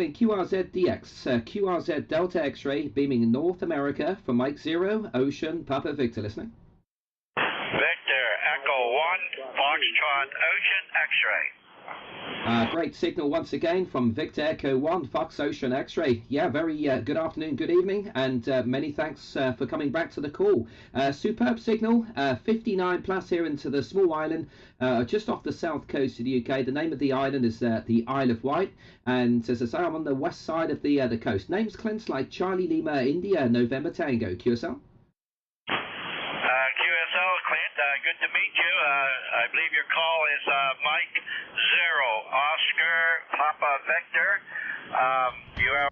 calling QRZDX, QRZ Delta X-ray, beaming North America for Mike Zero, Ocean, Papa Victor, listening. Victor, Echo 1, Foxtrot, Ocean, X-ray. Great signal once again from Victor Echo 1, Fox Ocean X-ray. Yeah, very good afternoon, good evening, and many thanks for coming back to the call. Superb signal, 59 plus here into the small island, just off the south coast of the UK. The name of the island is the Isle of Wight, and as I say, I'm on the west side of the coast. Name's Clint, like Charlie Lima, India, November Tango. QSL? QSL, Clint, good to meet you. I believe your call is Mike Zero, Oscar, Papa Victor. You are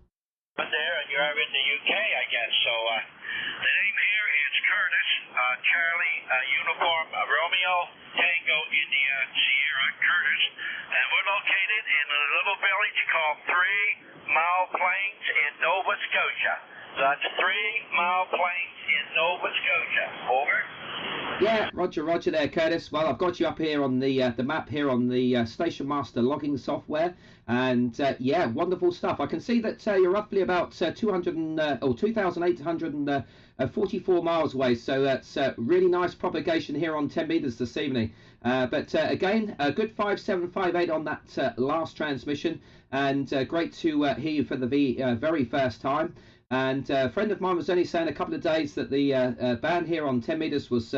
there and you are in the UK, I guess. So the name here is Curtis, Charlie, Uniform, Romeo, Tango, India, Sierra, Curtis. And we're located in a little village called 3 Mile Plains in Nova Scotia. So that's 3 Mile Plains in Nova Scotia. Over. Yeah, roger there, Curtis. Well, I've got you up here on the map here on the Station Master logging software, and yeah, wonderful stuff. I can see that you're roughly about 2,844 miles away, so that's really nice propagation here on 10 meters this evening. But again, a good 5758 on that last transmission, and great to hear you for the very first time. And a friend of mine was only saying a couple of days that the band here on 10 meters was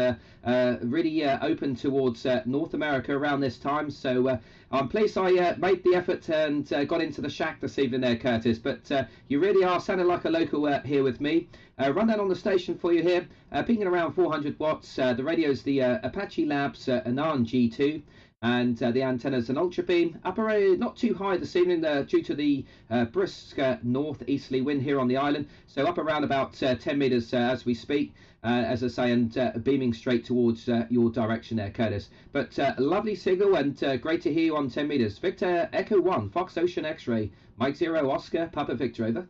really open towards North America around this time. So I'm pleased I made the effort and got into the shack this evening there, Curtis. But you really are sounding like a local here with me. Run down on the station for you here, pinging around 400 watts. The radio's the Apache Labs Anan G2. And the antenna's an ultra beam, upper not too high this evening due to the brisk northeasterly wind here on the island, so up around about 10 meters as we speak, as I say, and beaming straight towards your direction there, Curtis. But lovely signal, and great to hear you on 10 meters. Victor Echo 1, Fox Ocean X-ray, Mike Zero, Oscar, Papa Victor, over.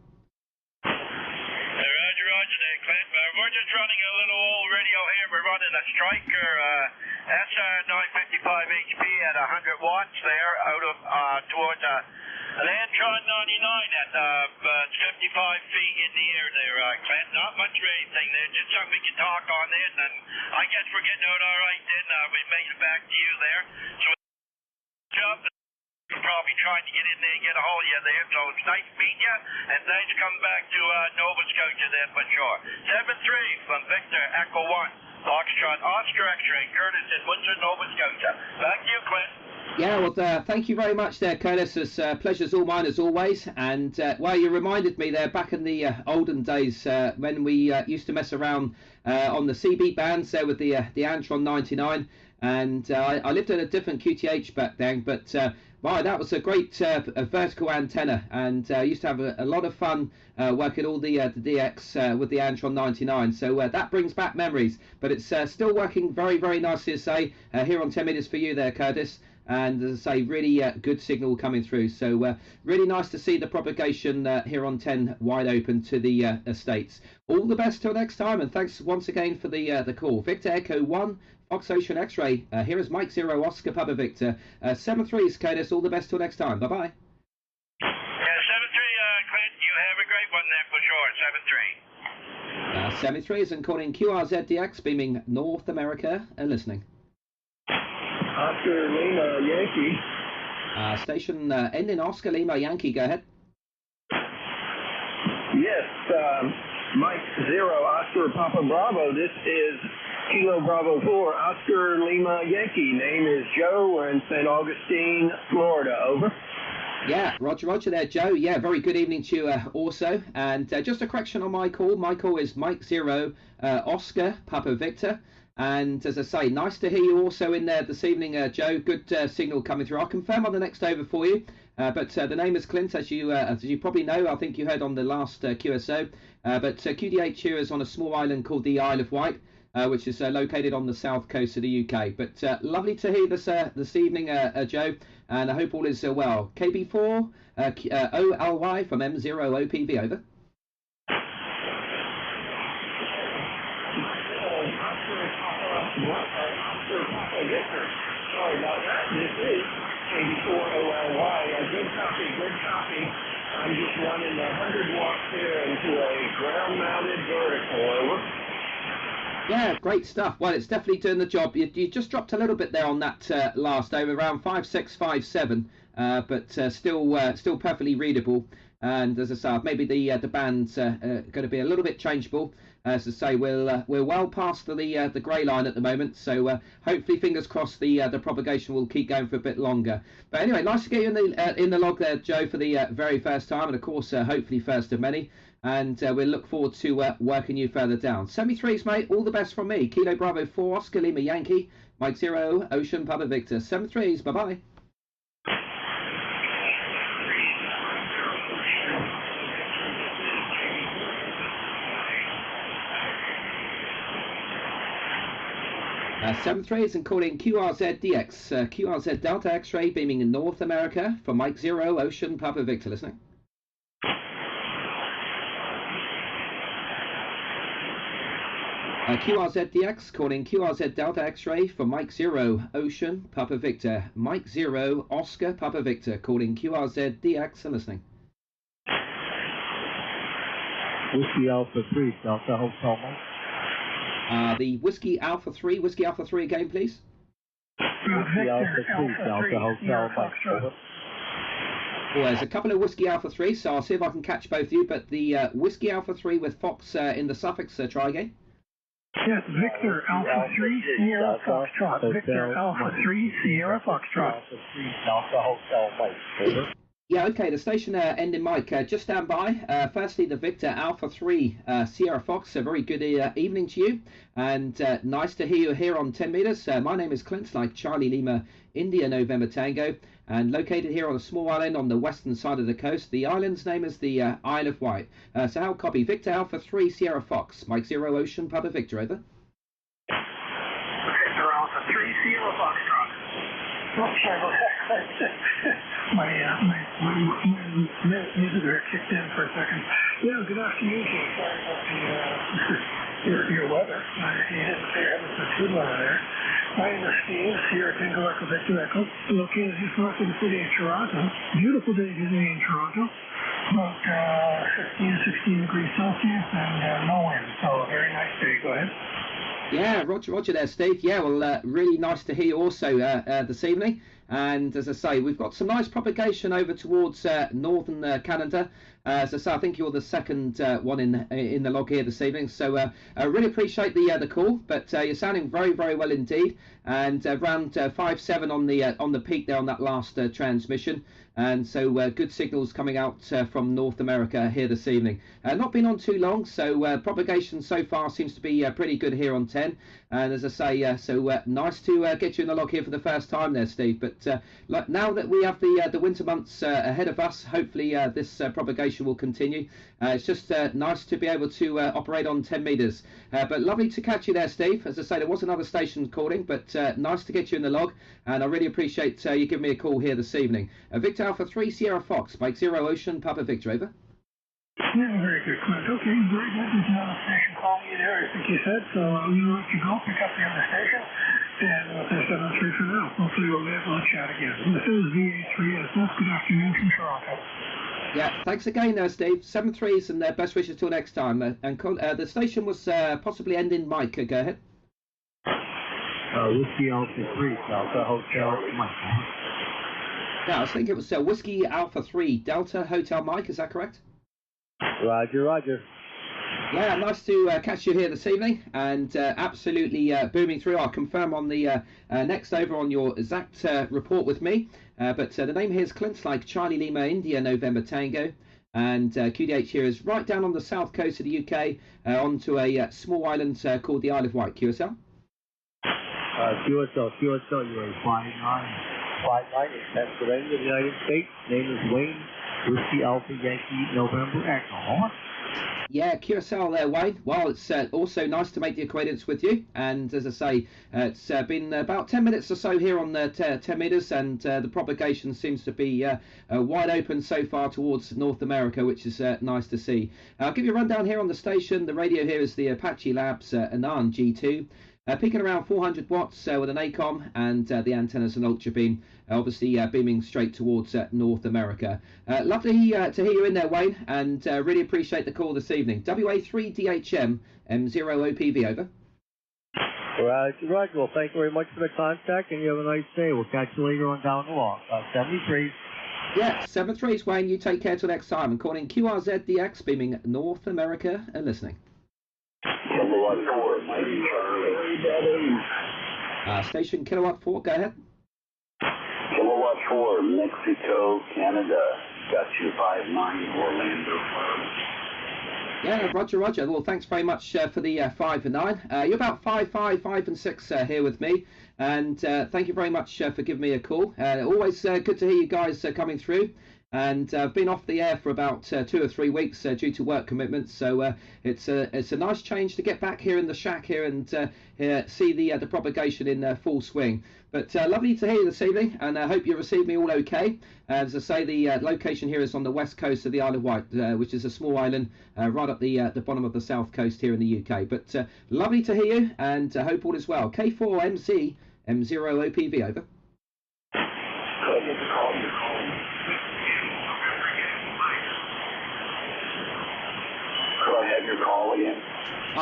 Roger there, Clint. We're just running a little old radio here. We're running a Striker SR955 HP at 100 watts there out of towards an Antron 99 at 55 feet in the air there, Clint. Not much or anything there, just something we can talk on this, and I guess we're getting out all right then. We made it back to you there. So jump. Probably trying to get in there and get a hold of you there, so it's nice meeting you, and thanks for coming back to Nova Scotia then for sure. 7-3 from Victor Echo 1, Foxtrot, Oscar X-ray, Curtis in Windsor, Nova Scotia. Back to you, Clint. Yeah, well, thank you very much there, Curtis. It's pleasure's all mine as always. And well, you reminded me there back in the olden days when we used to mess around on the CB bands there with the Antron 99. And I lived in a different QTH back then, but wow, that was a great vertical antenna, and I used to have a lot of fun working all the DX with the Antron 99. So that brings back memories, but it's still working very, very nicely, to say, here on 10 meters for you there, Curtis. And as I say, really good signal coming through. So really nice to see the propagation here on 10 wide open to the estates. All the best till next time, and thanks once again for the call. Victor Echo 1, Fox Ocean X-ray. Here is Mike Zero, Oscar Papa Victor. 7-3's Curtis. All the best till next time. Bye-bye. Yeah, 7-3, Clint. You have a great one there for sure. 7-3. 7-3 is and calling QRZDX, beaming North America, and listening. Oscar Lima Yankee. Station ending Oscar Lima Yankee. Go ahead. Yes, Mike Zero, Oscar Papa Bravo. This is Kilo Bravo 4, Oscar Lima Yankee. Name is Joe. We're in St. Augustine, Florida. Over. Yeah, roger there, Joe. Yeah, very good evening to you also. And just a correction on my call. My call is Mike Zero, Oscar Papa Victor. And as I say, nice to hear you also in there this evening, Joe. Good signal coming through. I'll confirm on the next over for you. But the name is Clint, as you probably know. I think you heard on the last QSO. But QDH here is on a small island called the Isle of Wight, which is located on the south coast of the UK. But lovely to hear this evening, Joe. And I hope all is well. KB4 OLY from M0OPV, over. Sorry about that. This is KB4OLY. Good copy, good copy. I'm running 100 watts here into a ground-mounted vertical. Over. Yeah, great stuff. Well, it's definitely doing the job. You just dropped a little bit there on that last over, around 5.6, 5.7, but still perfectly readable. And as I say, maybe the band's going to be a little bit changeable. As I say, we're well past the grey line at the moment, so hopefully, fingers crossed, the propagation will keep going for a bit longer. But anyway, nice to get you in the log there, Joe, for the very first time, and of course, hopefully, first of many. And we'll look forward to working you further down. 73s, mate. All the best from me. Kilo Bravo 4, Oscar Lima Yankee, Mike 0, Ocean Papa Victor. 73s. Bye bye. 73s and calling QRZDX, QRZ Delta X-ray beaming in North America for Mike 0, Ocean Papa Victor. Listening. QRZDX calling QRZ Delta X-ray for Mike 0, Ocean Papa Victor. Mike 0, Oscar Papa Victor calling QRZDX and listening. Whiskey Alpha 3, Delta Hotel Mike. The Whiskey Alpha 3 again, please. Whiskey Alpha 3, Delta Hotel Mike. Well, there's a couple of Whiskey Alpha 3, so I'll see if I can catch both of you, but the Whiskey Alpha 3 with Fox in the suffix, try again. Yes, Victor Alpha 3, Sierra Foxtrot. Victor Alpha 3, Sierra Foxtrot. Alpha 3, Delta Hotel Mike. Over. Yeah, okay, the station ending mic, just stand by. Firstly, the Victor Alpha 3 Sierra Fox, a very good evening to you, and nice to hear you here on 10 meters. My name is Clint, like Charlie Lima, India November Tango, and located here on a small island on the western side of the coast. The island's name is the Isle of Wight. So how copy? Victor Alpha 3 Sierra Fox, Mike 0 Ocean Papa Victor, over. Victor Alpha 3 Sierra Foxtrot. Oh, sorry about that. My visitor kicked in for a second. Yeah, good afternoon to you. Sorry about your weather. You didn't say you're having some good weather there. My name is Steve, Sierra Tango Echo Victor Echo, located just north of the city of Toronto. Beautiful day today in Toronto. About 15 to 16 degrees Celsius and no wind. So a very nice day. Go ahead. Yeah, Roger there, Steve. Yeah, well, really nice to hear you also this evening. And as I say, we've got some nice propagation over towards northern Canada. As I say, I think you're the second one in the log here this evening. So I really appreciate the call, but you're sounding very, very well indeed. And around 5.7 on the peak there on that last transmission. And so good signals coming out from North America here this evening. Not been on too long, so propagation so far seems to be pretty good here on 10. And as I say, so nice to get you in the log here for the first time there, Steve. But now that we have the winter months ahead of us, hopefully this propagation will continue. It's just nice to be able to operate on 10 meters. But lovely to catch you there, Steve. As I say, there was another station calling, but nice to get you in the log. And I really appreciate you giving me a call here this evening. Victor Alpha 3 Sierra Fox, Mike 0 Ocean Papa Victor, over. Yeah, very good, Clint. Okay, very good. There's another station calling you there, I think you said. So I'm going to let you go, pick up the other station, and we'll say 7-3 for now. Hopefully we'll be able to chat again. This is VA3SF. Good afternoon from Toronto. Yeah, thanks again, Steve. 7-3s and best wishes till next time. And the station was possibly ending Mike. Go ahead. Whiskey Alpha 3, Delta Hotel Mike. Yeah, I think it was Whiskey Alpha 3 Delta Hotel Mike. Is that correct? Roger. Yeah, nice to catch you here this evening, and absolutely booming through. I'll confirm on the next over on your exact report with me. But the name here is Clint, like Charlie Lima, India November Tango, and QDH here is right down on the south coast of the UK, onto a small island called the Isle of Wight. QSL? QSL, you are flying on 59 in Pennsylvania, United States. Name is Wayne, Whiskey Alpha Yankee November Echo. Yeah, QSL there, Wayne. Well, it's also nice to make the acquaintance with you. And as I say, it's been about 10 minutes or so here on the 10 meters, and the propagation seems to be wide open so far towards North America, which is nice to see. I'll give you a rundown here on the station. The radio here is the Apache Labs Anan G2. peaking around 400 watts with an ACOM, and the antenna's an ultra beam, obviously beaming straight towards North America. Lovely to hear you in there, Wayne, and really appreciate the call this evening. WA3DHM M0OPV, over. Roger, Roger. Well, thank you very much for the contact, and you have a nice day. We'll catch you later on down the line. 73. Yeah, 73s, Wayne. You take care till next time. I'm calling QRZDX, beaming North America and listening. Station Kilowatt 4, go ahead. Kilowatt 4, Mexico, Canada. Got you 59 Orlando. Yeah, Roger, Roger. Well, thanks very much for the 5 and 9. You're about 5, 5 and 6 here with me, and thank you very much for giving me a call. Always good to hear you guys coming through. And I've been off the air for about 2 or 3 weeks due to work commitments, so it's a nice change to get back here in the shack here and see the propagation in full swing. But lovely to hear you this evening, and I hope you received me all okay. As I say, the location here is on the west coast of the Isle of Wight, which is a small island right up the bottom of the south coast here in the UK. But lovely to hear you, and I hope all is well. K4MZ M0OPV, over.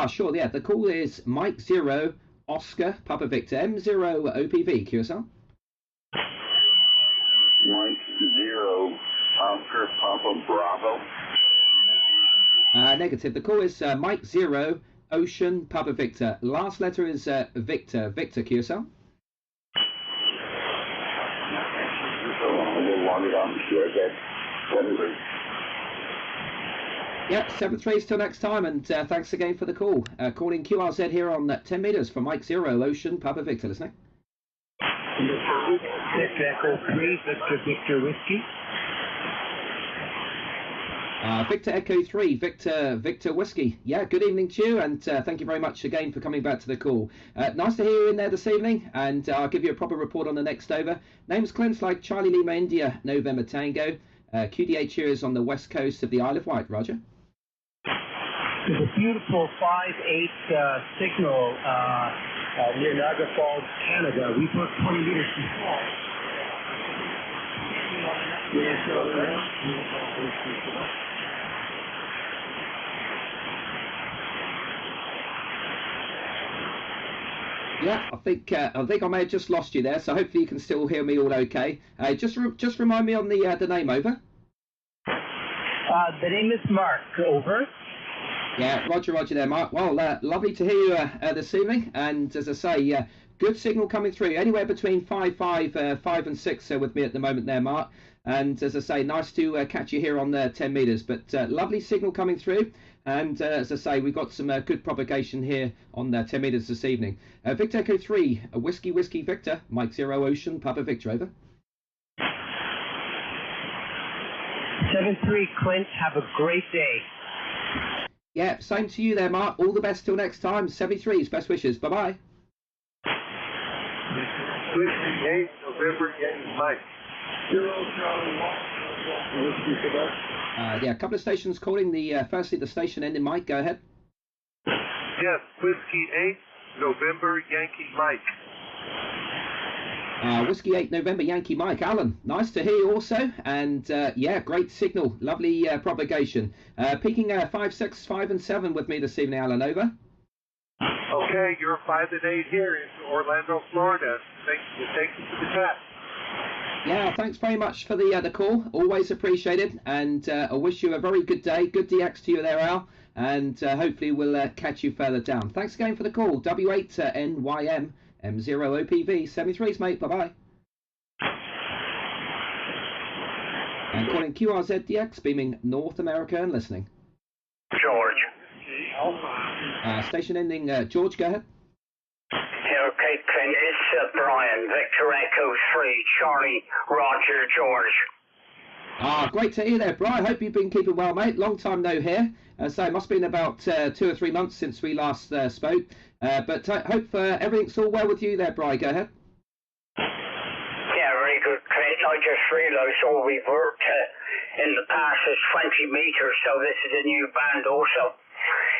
Sure, yeah. The call is Mike 0, Oscar, Papa Victor, M0 OPV, QSL. Mike 0, Oscar, Papa Bravo. Negative. The call is Mike 0, Ocean, Papa Victor. Last letter is Victor. Victor, QSL. Yeah, 7-3s till next time, and thanks again for the call. Calling QRZ here on 10 meters for Mike 0, Ocean, Papa Victor, listening. Echo 3, Victor Whiskey. Victor Echo 3, Victor Whiskey. Yeah, good evening to you, and thank you very much again for coming back to the call. Nice to hear you in there this evening, and I'll give you a proper report on the next over. Name's Clint, like Charlie Lima India, November Tango. QDH here is on the west coast of the Isle of Wight, Roger. There's a beautiful 5-8 signal near Niagara Falls, Canada. We put 20 meters before. Yeah, I think I may have just lost you there, so hopefully you can still hear me all okay. Just remind me on the name, over. The name is Mark, over. Yeah, Roger there, Mark. Well, lovely to hear you this evening, and as I say, good signal coming through. Anywhere between 5 and 6 with me at the moment there, Mark. And as I say, nice to catch you here on 10 meters. But lovely signal coming through. And as I say, we've got some good propagation here on 10 meters this evening. Victor Echo 3, Whiskey Victor, Mike 0 Ocean, Papa Victor, over. 7-3, Clint. Have a great day. Yeah, same to you there, Mark. All the best till next time. 73s, best wishes. Bye-bye. Whiskey 8, November, Mike. Yeah, a couple of stations calling. Firstly, the station ending Mike. Go ahead. Yes, Whiskey 8, November, Yankee Mike. Whiskey 8 November Yankee Mike. Alan, nice to hear you also, and yeah, great signal, lovely propagation. Peaking 5, 6, 5 and 7 with me this evening, Alan, over. Okay, you're 5 and 8 here in Orlando, Florida. Thank you for the chat. Yeah, thanks very much for the call, always appreciated, and I wish you a very good day. Good DX to you there, Al, and hopefully we'll catch you further down. Thanks again for the call. W8NYM M0OPV, 73s, mate. Bye-bye. And calling QRZDX, beaming North America and listening. George. Station ending, George, go ahead. Yeah, okay, Clint. It's Brian, Victor Echo 3, Charlie, Roger, George. Great to hear there, Brian. Hope you've been keeping well, mate. Long time no hear. So it must have been about 2 or 3 months since we last spoke. But I hope everything's all well with you there, Brian. Go ahead. Yeah, very good, Clint. I just realised all we've worked in the past is 20 metres, so this is a new band also.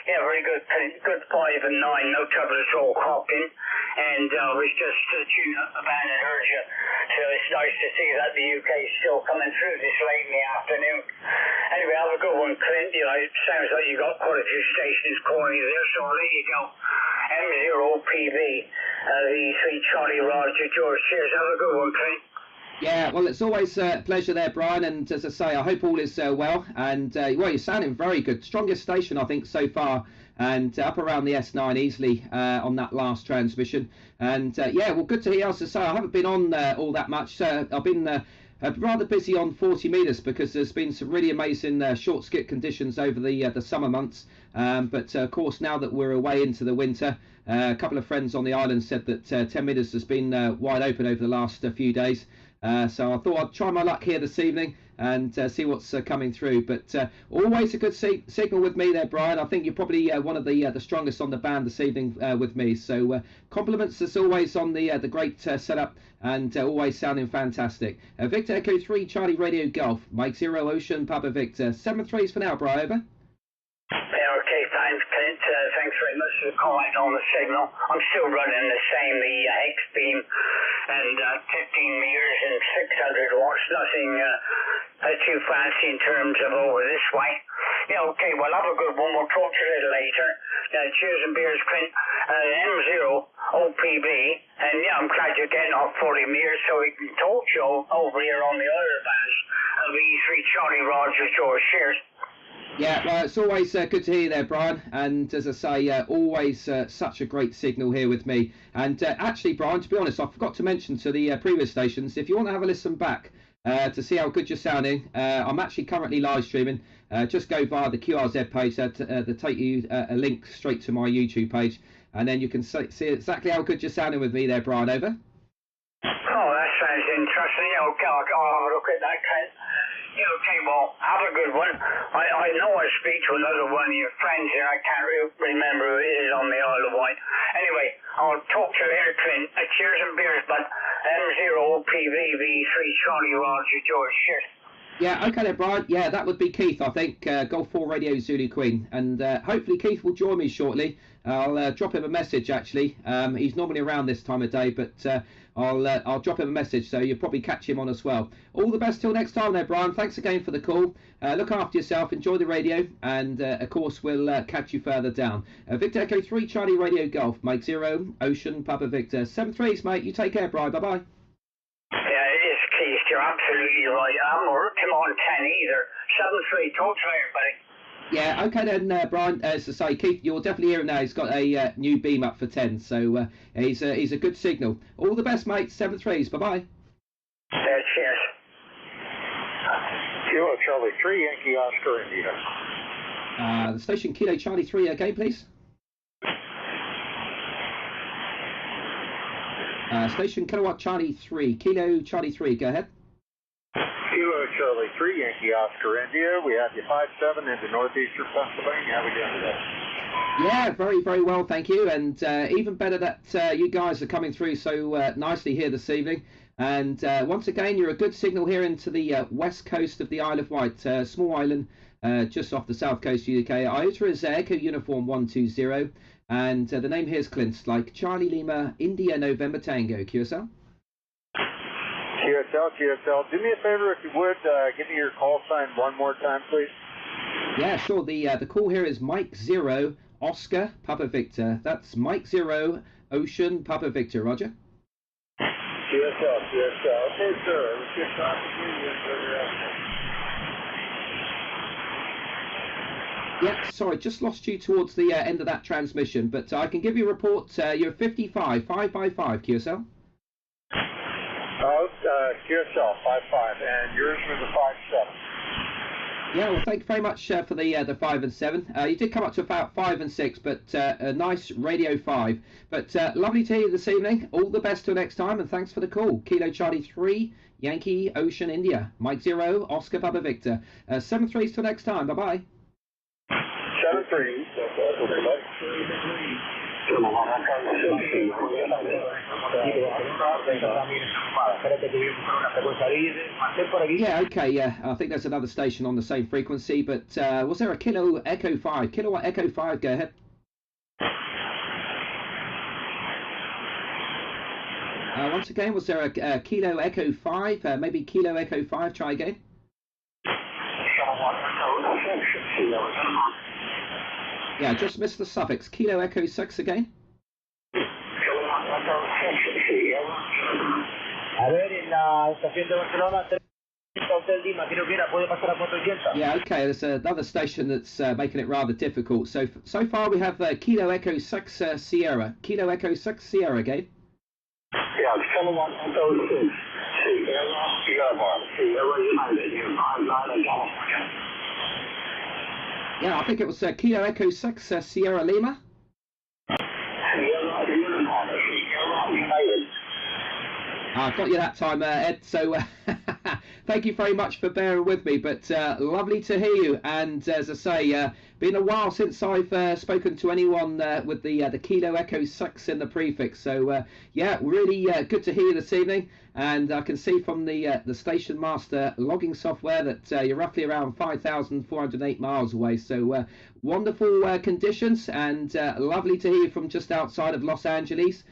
Yeah, very good. Good 5 and 9, no trouble at all cropping. And I was just tuning up the band and heard you. So it's nice to see that the UK is still coming through this late in the afternoon. Anyway, have a good one, Clint. You know, it sounds like you got quite a few stations calling you there, so I'll let you go. M0PB, V3 Charlie Roger George. Cheers. Have a good one, Clint. Yeah, well, it's always a pleasure there, Brian. And as I say, I hope all is well. And, well, you're sounding very good. Strongest station, I think, so far. And up around the S9 easily on that last transmission. And, yeah, well, good to hear. As I say, I haven't been on all that much. I've been rather busy on 40 metres because there's been some really amazing short skip conditions over the summer months. But, of course, now that we're away into the winter, a couple of friends on the island said that 10 metres has been wide open over the last few days. So I thought I'd try my luck here this evening and see what's coming through. But always a good signal with me there, Brian. I think you're probably one of the strongest on the band this evening with me. So compliments as always on the great setup and always sounding fantastic. Victor Echo 3 Charlie Radio Golf, Mike 0 Ocean Papa Victor. 7-3s for now, Brian, over. Okay, thanks, Clint. Thanks very much for the comment on the signal. I'm still running the same, the X-beam, and 15 meters and 600 watts. Nothing too fancy in terms of over this way. Yeah, okay, well, have a good one. We'll talk to you a little later. Cheers and beers, Clint. M0 OPB, and yeah, I'm glad you're getting off 40 meters so we can talk to you over here on the other band. V3 Charlie Roger George. Cheers. Yeah, well, it's always good to hear you there, Brian. And as I say, always such a great signal here with me. And actually, Brian, to be honest, I forgot to mention to the previous stations, if you want to have a listen back to see how good you're sounding, I'm actually currently live streaming. Just go via the QRZ page to take you a link straight to my YouTube page. And then you can see exactly how good you're sounding with me there, Brian. Over. Oh, that sounds interesting. Okay, I'll have a look at that, Clint. Okay, well, have a good one. I know I speak to another one of your friends here. I can't remember who it is on the Isle of Wight. Anyway, I'll talk to you later, Clint. Cheers and beers, but M0 PVV3 Charlie Roger George. Cheers. Yeah, okay then, Brian. Yeah, that would be Keith, I think. Golf 4 Radio Zulu Queen. And hopefully Keith will join me shortly. I'll drop him a message, actually. He's normally around this time of day, but I'll drop him a message, so you'll probably catch him on as well. All the best till next time there, Brian. Thanks again for the call. Look after yourself, enjoy the radio, and of course we'll catch you further down. Victor Echo 3 Charlie Radio Golf, Mike 0 Ocean Papa Victor. 7-3s, mate. You take care, Brian. Bye-bye. Yeah, it is, Keith. You're absolutely right. I haven't worked him on 10 either. 7-3. Talk to you later, buddy. Yeah, okay then, Brian. As I say, Keith, you'll definitely hear him now. He's got a new beam up for 10, so he's a good signal. All the best, mate. 7-3s. Bye-bye. Cheers. Kilo Charlie 3, Yankee Oscar India. The station Kilo Charlie 3 again, please. Station Kilowatt Charlie 3, Kilo Charlie 3. Go ahead. Kilo Charlie 3, Yankee Oscar India. We have you 5-7 into northeastern Pennsylvania. How are we doing today? Yeah, very, very well, thank you. And even better that you guys are coming through so nicely here this evening. And once again, you're a good signal here into the west coast of the Isle of Wight, small island just off the south coast of the UK. IOTA Echo Uniform 120. And the name here is Clint, like Charlie Lima, India November Tango. QSL? QSL. Do me a favor, if you would, give me your call sign one more time, please. Yeah, sure. The call here is Mike 0 Oscar Papa Victor. That's Mike 0 Ocean Papa Victor. Roger. QSL. Okay, sir. Let's get talking. Yeah, sorry, just lost you towards the end of that transmission, but I can give you a report. You're 55, 5 by 5, QSL. QSL 5-5, and yours was a 5-7. Yeah, well, thank you very much for the 5 and 7. You did come up to about 5 and 6, but a nice radio 5. But lovely to hear you this evening. All the best till next time, and thanks for the call. Kilo Charlie 3, Yankee Ocean India. Mike 0, Oscar Papa Victor. 7-3s till next time. Bye-bye. 7-3. Yeah, okay, yeah. I think there's another station on the same frequency, but was there a Kilo Echo 5? Kilowatt Echo 5, go ahead. Once again, was there a Kilo Echo 5? Maybe Kilo Echo 5, try again. Yeah, just missed the suffix. Kilo Echo 6 again. A ver, en la estación de Barcelona, Hotel Lima, creo que era, puede pasar a 480. Yeah, okay, there's another station that's making it rather difficult. So far we have Kilo Echo 6 Sierra. Kilo Echo 6 Sierra again. Yeah, kilowatt echo 6. Yeah, I think it was Kilo Echo 6 Sierra Lima. I've got you that time, Ed, so thank you very much for bearing with me, but lovely to hear you, and as I say, been a while since I've spoken to anyone with the Kilo Echo 6 in the prefix, so yeah, really good to hear you this evening, and I can see from the Station Master logging software that you're roughly around 5,408 miles away, so wonderful conditions, and lovely to hear you from just outside of Los Angeles.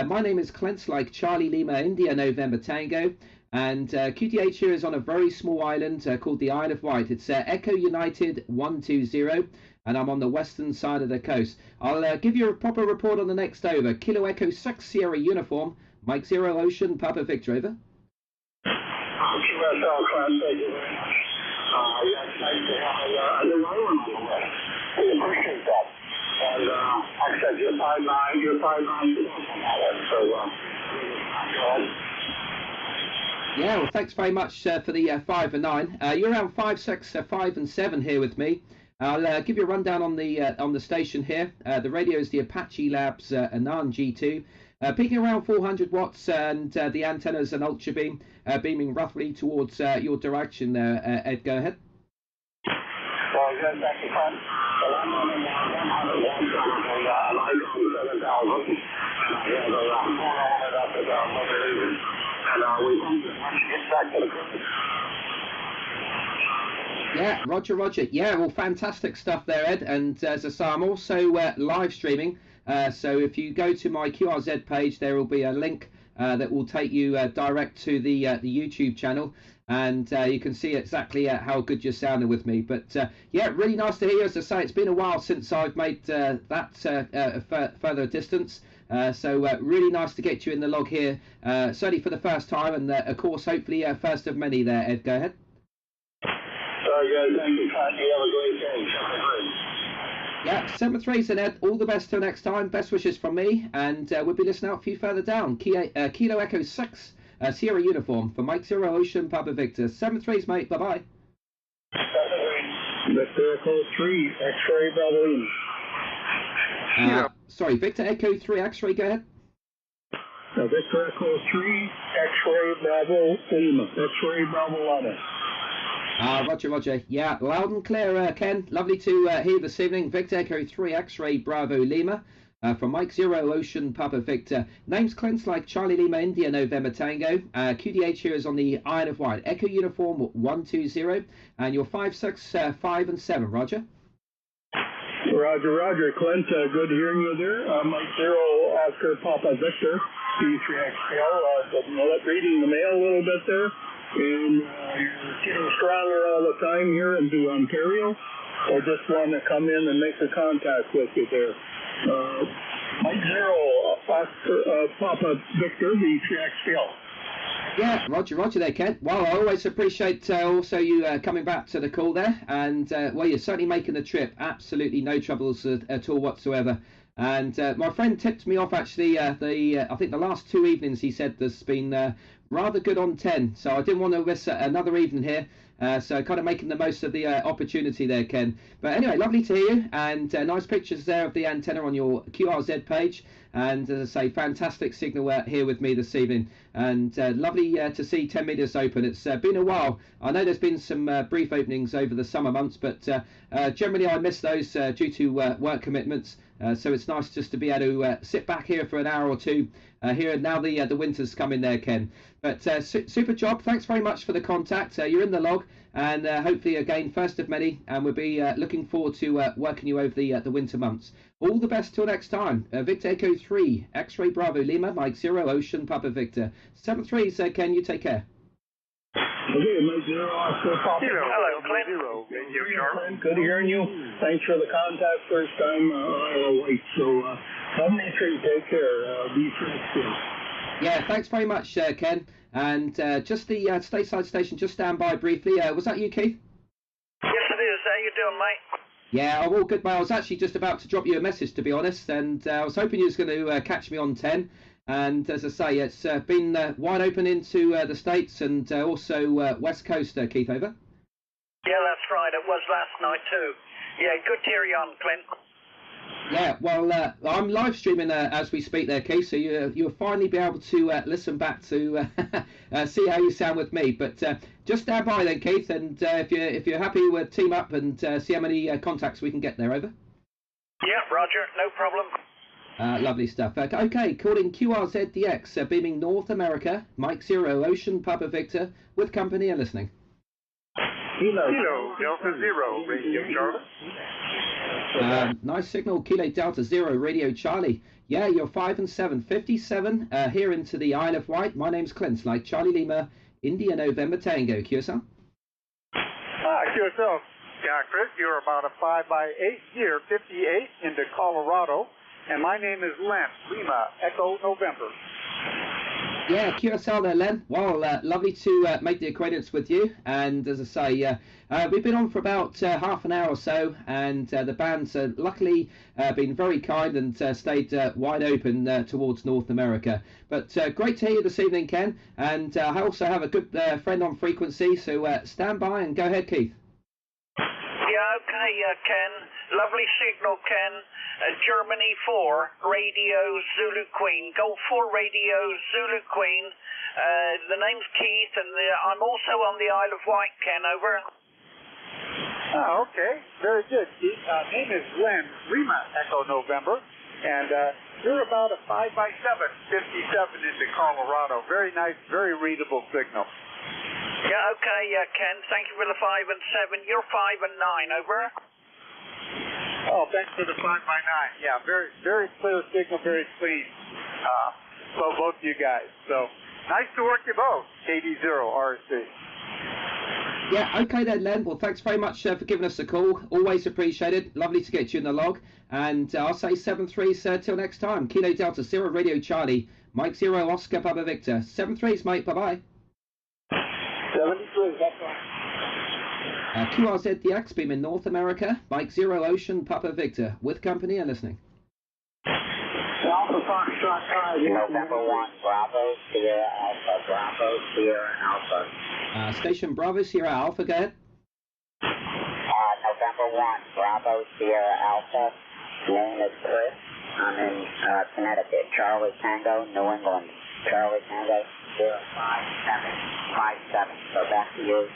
My name is Clint, like Charlie Lima India November Tango, and QTH here is on a very small island called the Isle of Wight. It's Echo United 120, and I'm on the western side of the coast. I'll give you a proper report on the next over. Kilo Echo 6 Sierra Uniform, Mike 0 Ocean, Papa Victor, over. QSL Class, thank you very much. Yes, nice to have a new island on the way. We appreciate that. And like I said, you're 5'9", so yeah, well, thanks very much for the 5 and 9. You're around 5, 6, 5 and 7 here with me. I'll give you a rundown on the station here. The radio is the Apache Labs Anan G2, peaking around 400 watts, and the antenna is an ultra beam, beaming roughly towards your direction there. Ed, go ahead. Well, good, thank you, friend. Well, I'm on the 100 watts of 7,000. And we want to get back to the group. Yeah, Roger. Yeah, well, fantastic stuff there, Ed. And as I say, I'm also live streaming. So if you go to my QRZ page, there will be a link that will take you direct to the YouTube channel. And you can see exactly how good you're sounding with me. But yeah, really nice to hear you. As I say, it's been a while since I've made that further distance. So really nice to get you in the log here, certainly for the first time, and of course, hopefully first of many there. Ed, go ahead. Good, thank you, Clint. You have a great day. Yeah, 7-3s and Ed, all the best till next time. Best wishes from me, and we'll be listening out for you further down. Kilo Echo 6 Sierra Uniform for Mike 0 Ocean Papa Victor. 7-3s, mate. Bye-bye. Victor Echo 3, X-ray Bravo. Sorry, Victor Echo 3 X-ray, go ahead. Victor Echo 3, X-ray Bravo Lima, X-ray Bravo Lima. Roger. Yeah, loud and clear, Ken. Lovely to hear you this evening. Victor Echo 3 X-ray Bravo Lima from Mike 0 Ocean Papa Victor. Name's Clint, like Charlie Lima India November Tango. QDH here is on the Isle of Wight. Echo Uniform 120, and you're 5, 6, 5 and 7. Roger. Roger, Clint. Good hearing you there. Mike 0 Oscar Papa Victor, P3XL. Reading the mail a little bit there. And you're getting stronger all the time here into Ontario. I just want to come in and make a contact with you there. Mike 0 Oscar Papa Victor, P3XL. Yeah, Roger there, Ken. Well, I always appreciate also you coming back to the call there, and well, you're certainly making the trip. Absolutely no troubles at all whatsoever. And my friend tipped me off actually. I think the last 2 evenings he said there's been rather good on 10, so I didn't want to miss another evening here. So kind of making the most of the opportunity there, Ken. But anyway, lovely to hear you, and nice pictures there of the antenna on your QRZ page. And as I say, fantastic signal here with me this evening, and lovely to see 10 metres open. It's been a while. I know there's been some brief openings over the summer months, but generally I miss those due to work commitments. So it's nice just to be able to sit back here for an hour or two here. Now the winter's coming there, Ken. But super job. Thanks very much for the contact. You're in the log, and hopefully again first of many. And we'll be looking forward to working you over the winter months. All the best till next time. Victor Echo 3, X-Ray Bravo Lima, Mike 0, Ocean Papa Victor. 73, Ken, you take care. Okay, Mike 0, Oscar Papa. Hello, Clint. Good hearing you. Thanks for the contact first time, Iowa Wight. So, 73, take care. Be safe. Yeah, thanks very much, Ken. And just the stateside station, just stand by briefly. Was that you, Keith? Yes, it is. How you doing, mate? Yeah, I'm all good, mate. I was actually just about to drop you a message, to be honest, and I was hoping you was going to catch me on 10. And as I say, it's been wide open into the States and also West Coast, Keith, over. Yeah, that's right. It was last night, too. Yeah, good to hear you on, Clint. Yeah, well, I'm live streaming as we speak there, Keith, so you'll finally be able to listen back to see how you sound with me. But just stand by then, Keith, and if you're happy, we'll team up and see how many contacts we can get there, over. Yeah, roger, no problem. Lovely stuff. Okay, calling QRZDX, beaming North America, Mike 0, Ocean Papa Victor, with company and listening. Kilo Delta 0, Radio Charlie. Nice signal, Kilo Delta 0, Radio Charlie. Yeah, you're 5 and 7, 57 here into the Isle of Wight. My name's Clint, like Charlie Lima, India November Tango. QSL? QSL. Yeah, Chris, you're about a 5x8 here, 58 into Colorado. And my name is Len, Lima, Echo November. Yeah, QSL there, Len. Well, lovely to make the acquaintance with you. And as I say, we've been on for about half an hour or so, and the band's luckily been very kind and stayed wide open towards North America. But great to hear you this evening, Ken. And I also have a good friend on frequency, so stand by and go ahead, Keith. Yeah, okay, Ken. Lovely signal, Ken. Germany 4, Radio Zulu Queen. Golf 4 Radio Zulu Queen. The name's Keith, and I'm also on the Isle of Wight, Ken, over. Oh, okay. Very good, Keith. Name is Len, Lima, Echo November. And you're about a 5x7, 57 into Colorado. Very nice, very readable signal. Yeah, okay, Ken. Thank you for the 5 and 7. You're 5 and 9, over. Oh, thanks for the 5x9. Yeah, very, very clear signal, very clean. So both of you guys. So nice to work you both. KD0RC. Yeah, okay then, Len. Well, thanks very much for giving us a call. Always appreciated. Lovely to get you in the log. And I'll say 7-3 till next time. Kilo Delta 0, Radio Charlie. Mike 0, Oscar Papa Victor. 7-3, mate. Bye-bye. 73, that's right. QRZDX beam in North America, Mike 0, Ocean Papa Victor, with company and listening. Alpha Foxtrot 5. November 1, Bravo, Sierra Alpha, Bravo, Sierra Alpha. Station Bravo, Sierra Alpha, go ahead. November 1, Bravo, Sierra Alpha, name is Chris. I'm in Connecticut, Charlie Tango, New England, Charlie Tango, 05757. So back to you.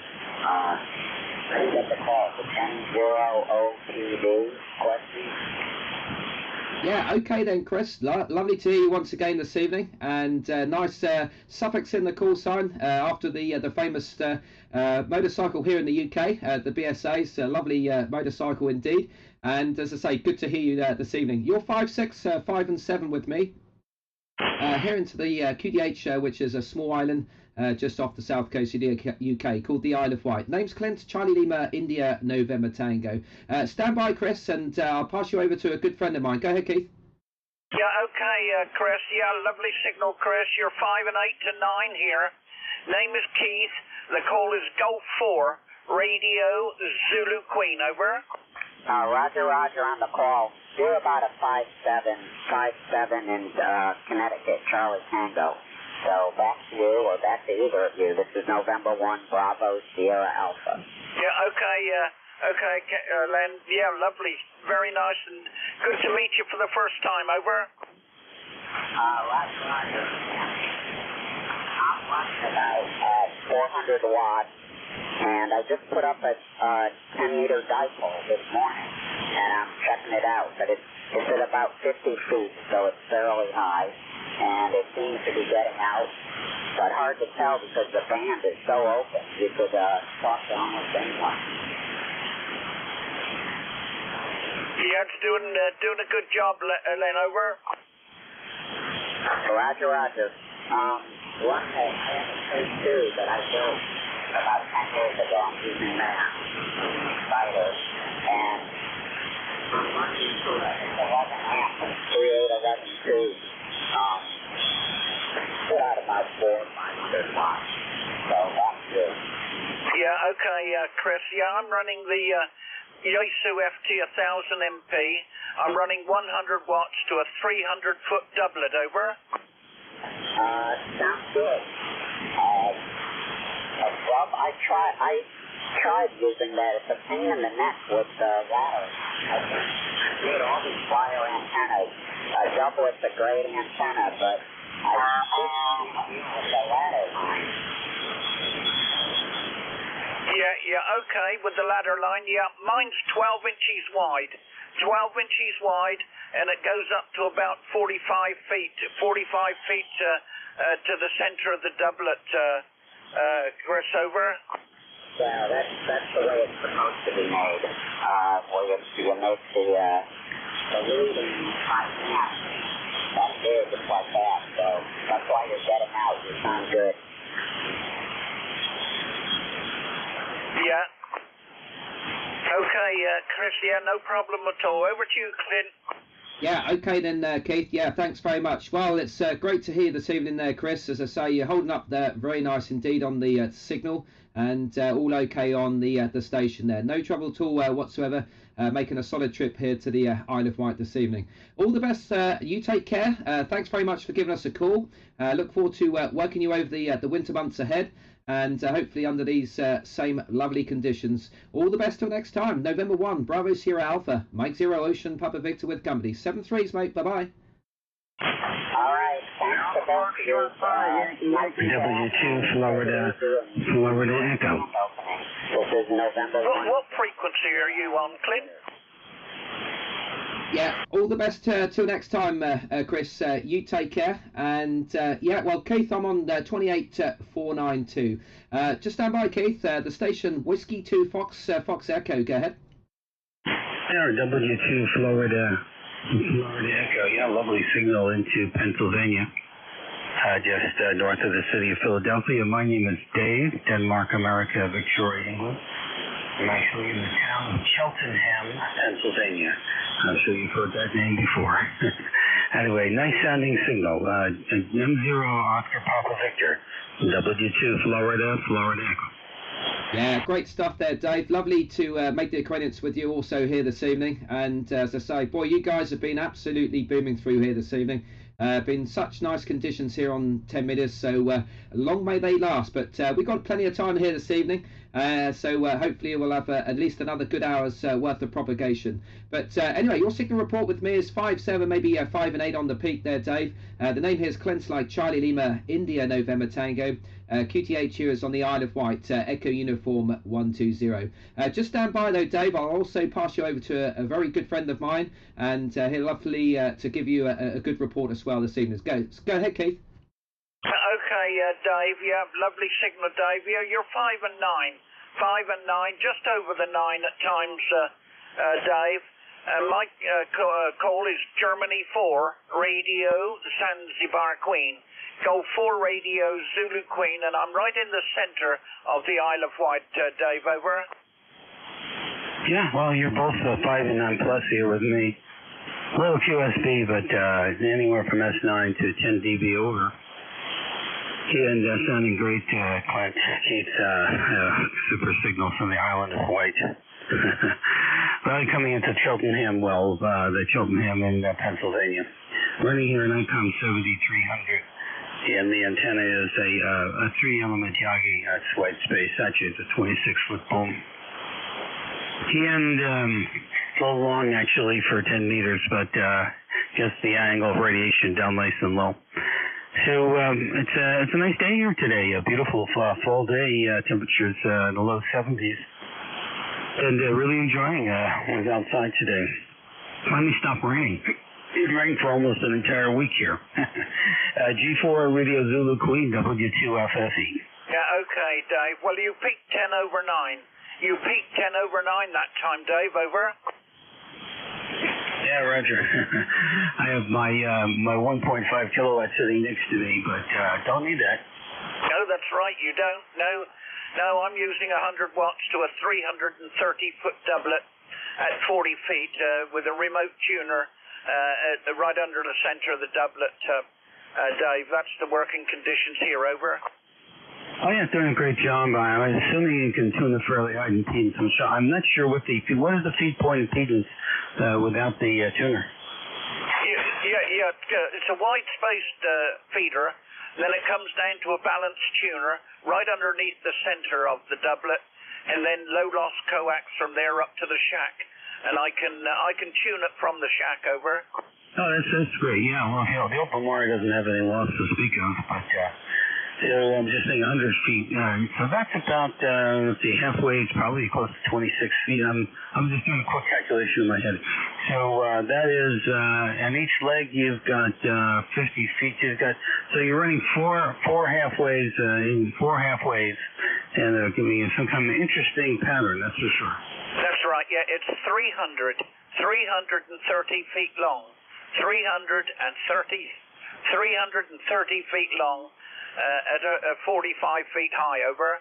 Get the call for 10-0-OPD question. Yeah, okay then, Chris. Lovely to hear you once again this evening, and nice suffix in the call sign after the famous motorcycle here in the UK, the BSA's lovely motorcycle indeed. And as I say, good to hear you this evening. You're 5-6, 5 and 7 with me. Here into the QDH, which is a small island just off the south coast of the UK called the Isle of Wight. Name's Clint, Charlie Lima, India, November Tango. Stand by, Chris, and I'll pass you over to a good friend of mine. Go ahead, Keith. Yeah, okay, Chris. Yeah, lovely signal, Chris. You're 5 and 8 to 9 here. Name is Keith. The call is Golf 4, Radio Zulu Queen, over. Roger, roger on the call. You're about a 5'7" in Connecticut, Charlie Tango. So back to you, or back to either of you. This is November 1, Bravo, Sierra Alpha. Yeah, okay, Len. Yeah, lovely. Very nice and good to meet you for the first time, over. Roger. I'm running about 400 watts, and I just put up a 10-meter dipole this morning, and I'm checking it out, but it's at about 50 feet, so it's fairly high, and it seems to be getting out, but hard to tell because the band is so open. You could talk to almost anyone. Yeah, it's doing a good job, Len, over. Roger. One thing, I have a K2 that I built about 10 years ago. I'm using that spider, and I'm running to 11 amp, 3811 put out about 400 or 500 watts, so that's good. Yeah, okay, Chris. Yeah, I'm running the Yaesu FT 1000 MP. I'm running 100 watts to a 300-foot doublet, over. Sounds good. Well, I tried using that. It's a pain in the neck with the ladder. I did all these wire antennas. I double with the great antenna, but I didn't deal with the ladder line. Yeah, okay, with the ladder line, yeah. Mine's 12 inches wide. 12 inches wide, and it goes up to about 45 feet to the center of the doublet, Chris, over. Yeah, that's the way it's supposed to be made. Where you make the leading high amp. That's big, just like that, so that's why you're getting out. You sound good. Yeah. Okay, Chris, yeah, no problem at all. Over to you, Clint. Yeah, okay then, Keith. Yeah, thanks very much. Well, it's great to hear this evening there, Chris. As I say, you're holding up there very nice indeed on the signal, and all okay on the station there. No trouble at all whatsoever. Making a solid trip here to the Isle of Wight this evening. All the best. You take care. Thanks very much for giving us a call. Look forward to working you over the winter months ahead, and hopefully under these same lovely conditions. All the best till next time. November 1, Bravo Sierra Alpha, Mike Zero Ocean, Papa Victor with company. 7-3s, mate. Bye-bye. All right, thanks to both of you. W2 Florida Echo. This is November 1. What frequency are you on, Clint? Yeah, all the best till next time, Chris. You take care. And yeah, well, Keith, I'm on 28492. Just stand by, Keith. The station Whiskey 2 Fox Echo. Go ahead. There, W2 Florida Echo. Yeah, lovely signal into Pennsylvania. Just north of the city of Philadelphia. My name is Dave, Denmark, America, Victoria, England. I'm actually in the town of Cheltenham, Pennsylvania. I'm sure you've heard that name before. Anyway, nice sounding signal. M0 Oscar Papa Victor, W2 Florida Echo. Yeah, great stuff there, Dave. Lovely to make the acquaintance with you also here this evening. And as I say, boy, you guys have been absolutely booming through here this evening. Been such nice conditions here on 10 meters, so long may they last. But we've got plenty of time here this evening, so hopefully we'll have at least another good hour's worth of propagation. But anyway, your signal report with me is 5-7, maybe 5 and 8 on the peak there, Dave. The name here is Clint like Charlie Lima, India November Tango. QTH here is on the Isle of Wight, Echo Uniform 120. Just stand by though, Dave. I'll also pass you over to a very good friend of mine, and he'll lovely to give you a good report as well this evening. Go ahead, Keith. Okay, Dave. Yeah, lovely signal, Dave. Yeah, you're 5 and 9. 5 and 9, just over the 9 at times, Dave. My call is Germany 4, Radio Zanzibar Queen. Golf 4 Radio Zulu Queen, and I'm right in the center of the Isle of Wight, Dave, over. Yeah, well, you're both 5 and 9 plus here with me. A little QSB, but anywhere from S9 to 10 dB over. And sounding great, Clint. Keeps super signal from the island of Wight. Well, coming into Cheltenham, the Cheltenham in Pennsylvania. Running here an ICOM 7300. And the antenna is a 3-element Yagi. That's white space. Actually, it's a 26-foot boom. And a little long, actually, for 10 meters, but gets the angle of radiation down nice and low. So it's a nice day here today. A beautiful fall day. Temperatures in the low 70s, and really enjoying what's outside today. Finally stopped raining. It's raining for almost an entire week here. G4 Radio Zulu Queen W2FFE. Yeah, okay, Dave. Well, you peaked 10 over 9. You peaked 10 over 9 that time, Dave. Over. Yeah, Roger. I have my 1.5 kilowatt sitting next to me, but don't need that. No, that's right. You don't. No, I'm using 100 watts to a 330-foot doublet at 40 feet with a remote tuner right under the center of the doublet, Dave. That's the working conditions here. Over. Oh yeah, it's doing a great job. I'm assuming you can tune a fairly high impedance. I'm not sure what is the feed point impedance without the tuner. Yeah. It's a wide-spaced feeder. Then it comes down to a balanced tuner right underneath the center of the doublet, and then low-loss coax from there up to the shack. And I can tune it from the shack. Over. Oh, that's great. Yeah, well, the open wire doesn't have any loss to speak of, but. So I'm just saying 100 feet. So that's about, let's see, halfway. It's probably close to 26 feet. I'm just doing a quick calculation in my head. So that is, and each leg you've got 50 feet. So you're running four halfways, and giving you some kind of interesting pattern. That's for sure. That's right. Yeah, it's 330 feet long. 330 feet long. At 45 feet high. Over.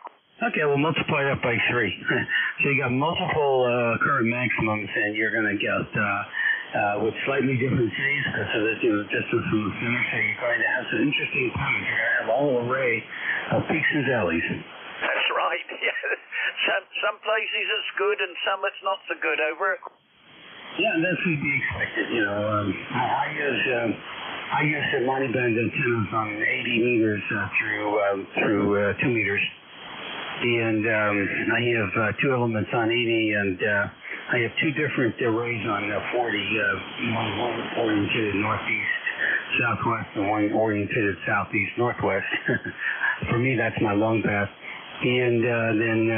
Okay, well, multiply that by 3. So you got multiple current maximums, and you're going to get with slightly different phase because of this, distance from the center. So you're going to have some interesting patterns. You're going to have a whole array of peaks and valleys. That's right. Yeah. Some places it's good, and some it's not so good. Over. Yeah, that's to be expected. I use multi-band antennas on 80 meters through 2 meters, and I have 2 elements on 80, and I have 2 different arrays on 40. One oriented northeast, southwest, and one oriented southeast, northwest. For me, that's my long path. And then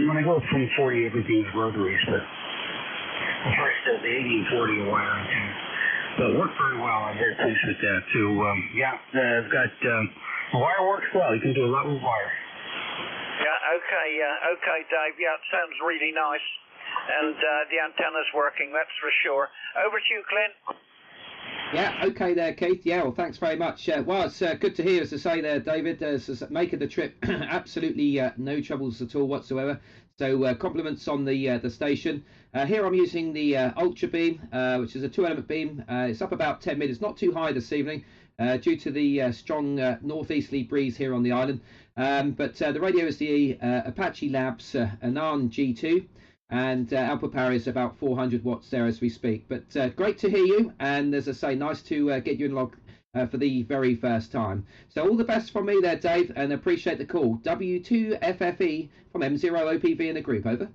when I go from 40, everything's rotaries, but first the 80 and 40 are wire antennas. But worked very well. I'm very pleased with that. So, I've got wire works well. You can do a lot with wire. Yeah, okay, Dave. Yeah, it sounds really nice. And the antenna's working, that's for sure. Over to you, Clint. Yeah, okay there, Keith. Yeah, well, thanks very much. Well, it's good to hear, as I say there, David, making the trip absolutely no troubles at all whatsoever. So compliments on the station. Here I'm using the Ultra Beam, which is a 2-element beam. It's up about 10 meters, not too high this evening, due to the strong northeasterly breeze here on the island. But the radio is the Apache Labs Anan G2. And output power is about 400 watts there as we speak. But great to hear you, and as I say, nice to get you in log for the very first time. So all the best from me there, Dave, and appreciate the call. W2FFE from M0OPV in the group, over.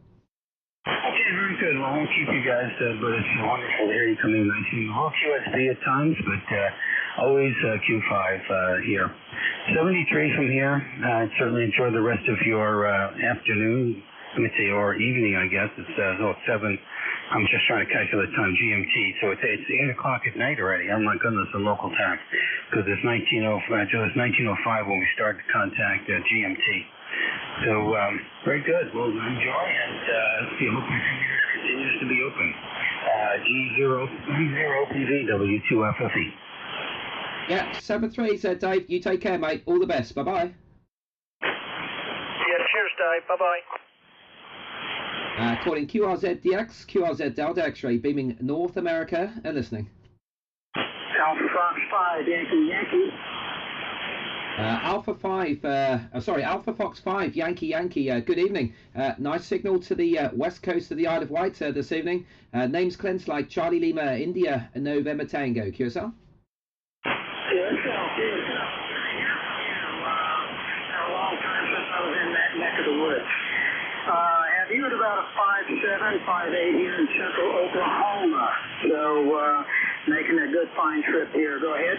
Okay, very good. Well, I won't keep you guys, but it's wonderful to hear you coming nice and low QSB at times, but always Q5 here. 73 from here. Certainly enjoy the rest of your afternoon. Let me say, or evening, I guess. It's 7. I'm just trying to calculate time, GMT. So it's 8 o'clock at night already. Oh my goodness, in local time. Because it's 1905 when we started to contact GMT. So very good. Well, enjoy, and see, hope your computers continues to be open. G0PV W2FFE. Yeah, 7-3, said Dave. You take care, mate. All the best. Bye-bye. Yeah, cheers, Dave. Bye-bye. Calling QRZDX, QRZ Delta X-ray, beaming North America and listening. Alpha Fox 5, Yankee. Alpha Fox 5, Yankee. Good evening. Nice signal to the west coast of the Isle of Wight this evening. Names cleansed like Charlie Lima, India, November Tango. QSL? QSL. A long time since I was in that neck of the woods. Have you at about a 5.7, 5.8 here in central Oklahoma. So making a good fine trip here. Go ahead.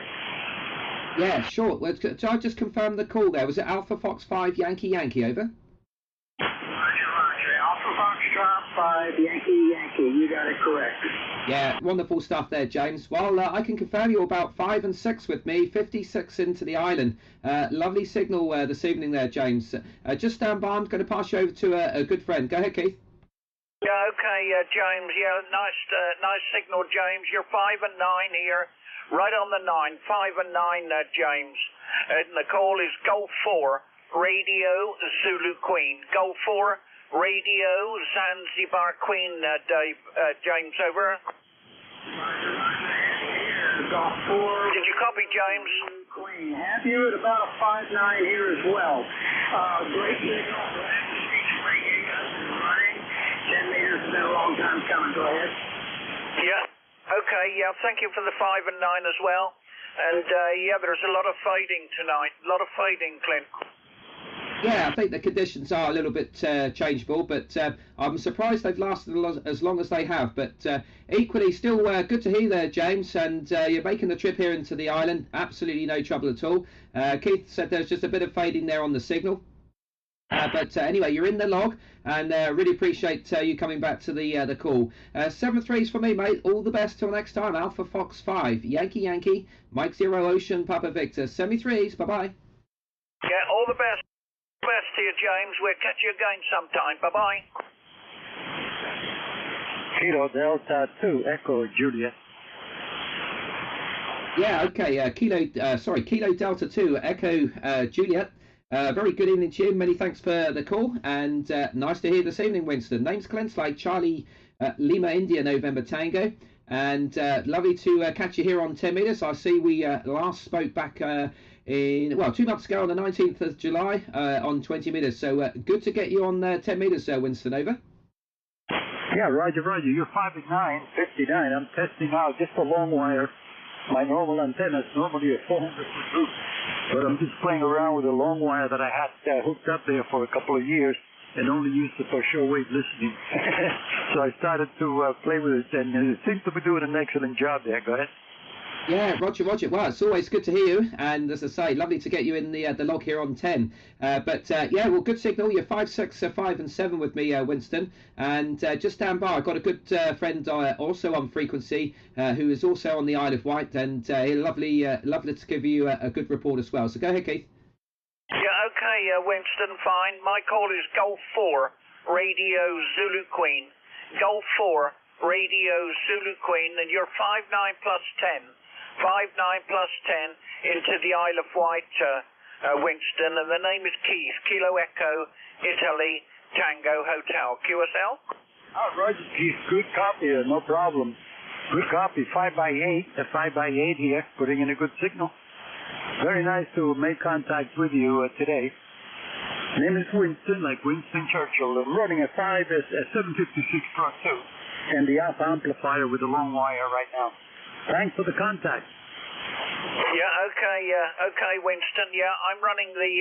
Yeah, sure. Well, so I just confirmed the call there. Was it Alpha Fox 5 Yankee Yankee, over? Roger. Alpha Foxtrot 5 Yankee Yankee. You got it correct. Yeah, wonderful stuff there, James. Well, I can confirm you're about 5 and 6 with me, 56 into the island. Lovely signal this evening there, James. Just stand by. I'm going to pass you over to a good friend. Go ahead, Keith. Yeah, okay, James. Yeah, nice signal, James. You're 5 and 9 here, right on the 9. 5 and 9, James. And the call is Golf 4 Radio Zulu Queen. Golf 4 Radio Zanzibar Queen, Dave. James, over. Golf 4. Did you copy, James? Queen. Have you at about a 5-9 here as well. Great signal. Running. 10 meters has been a long time coming. Go ahead. Yeah. Okay. Yeah. Thank you for the 5 and 9 as well. And yeah, there's a lot of fading tonight. A lot of fading, Clint. Yeah, I think the conditions are a little bit changeable, but I'm surprised they've lasted as long as they have. But equally, still good to hear there, James, and you're making the trip here into the island. Absolutely no trouble at all. Keith said there's just a bit of fading there on the signal. But anyway, you're in the log, and really appreciate you coming back to the call. 7-3s for me, mate. All the best till next time. Alpha Fox 5, Yankee Yankee, Mike 0 Ocean, Papa Victor. 73s, bye-bye. Yeah, all the best. Best to you, James. We'll catch you again sometime. Bye-bye. Kilo Delta 2, Echo Juliet. Yeah, okay. Kilo Delta 2, Echo Juliet. Very good evening to you. Many thanks for the call, and nice to hear this evening, Winston. Name's Glenn Slade, Charlie Lima India November Tango, and lovely to catch you here on 10 meters. I see we last spoke back in 2 months ago on the 19th of July on 20 meters. So good to get you on 10 meters, Winston. Over. Yeah, Roger. You're 5 at 9, 59. I'm testing out just a long wire. My normal antenna is normally a 400 foot loop, but I'm just playing around with a long wire that I had hooked up there for a couple of years and only used it for shortwave listening. So I started to play with it, and it seems to be doing an excellent job there. Go ahead. Yeah, Roger. Well, it's always good to hear you, and as I say, lovely to get you in the log here on 10. Yeah, well, good signal. You're 5, 6, 5 and 7 with me, Winston, and just stand by. I've got a good friend also on frequency who is also on the Isle of Wight, and lovely to give you a good report as well. So go ahead, Keith. Yeah, okay, Winston, fine. My call is Golf 4 Radio Zulu Queen. Golf 4 Radio Zulu Queen, and you're 5-9 plus 10. 5-9 plus 10 into the Isle of Wight, Winston, and the name is Keith, Kilo Echo, Italy, Tango Hotel. QSL? Oh, Roger, Keith, good copy, no problem. Good copy, 5x8, 5x8 here, putting in a good signal. Very nice to make contact with you today. Name is Winston, like Winston Churchill. I'm running a 756 Pro 2 and the alpha amplifier with a long wire right now. Thanks for the contact. Yeah, okay, Winston. Yeah, I'm running the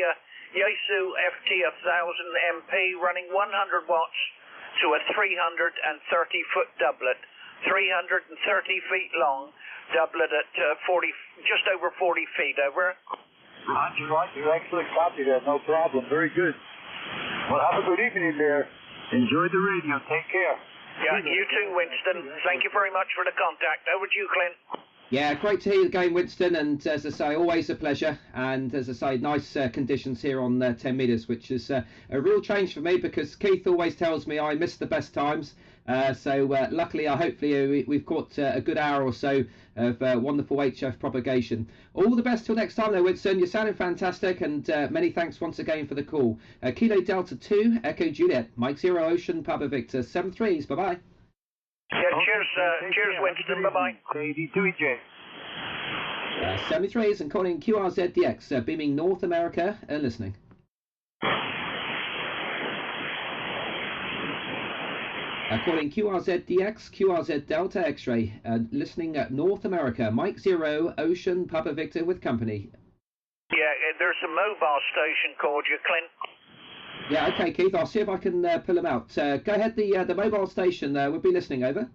Yaesu FT 1000 MP, running 100 watts to a 330-foot doublet, 330 feet long, doublet at just over 40 feet. Over. Roger, excellent copy there, no problem. Very good. Well, have a good evening there. Enjoy the radio. Take care. Yeah, you too, Winston. Thank you very much for the contact. Over to you, Clint. Yeah, great to hear you again, Winston. And as I say, always a pleasure. And as I say, nice conditions here on 10 meters, which is a real change for me because Keith always tells me I miss the best times. So luckily, hopefully, we've caught a good hour or so of wonderful HF propagation. All the best till next time, though, Winston. You're sounding fantastic, and many thanks once again for the call. Kilo Delta 2, Echo Juliet, Mike 0 Ocean, Papa Victor, 7-3s. Bye-bye. Yeah, cheers, Winston. Bye-bye. 82EJ. 73s and calling QRZDX, beaming North America and listening. Calling QRZDX, QRZ Delta X-ray, listening at North America, Mike 0 Ocean, Papa Victor with company. Yeah, there's a mobile station called you, Clint. Yeah, okay, Keith, I'll see if I can pull them out. Go ahead, the mobile station, we'll be listening, over.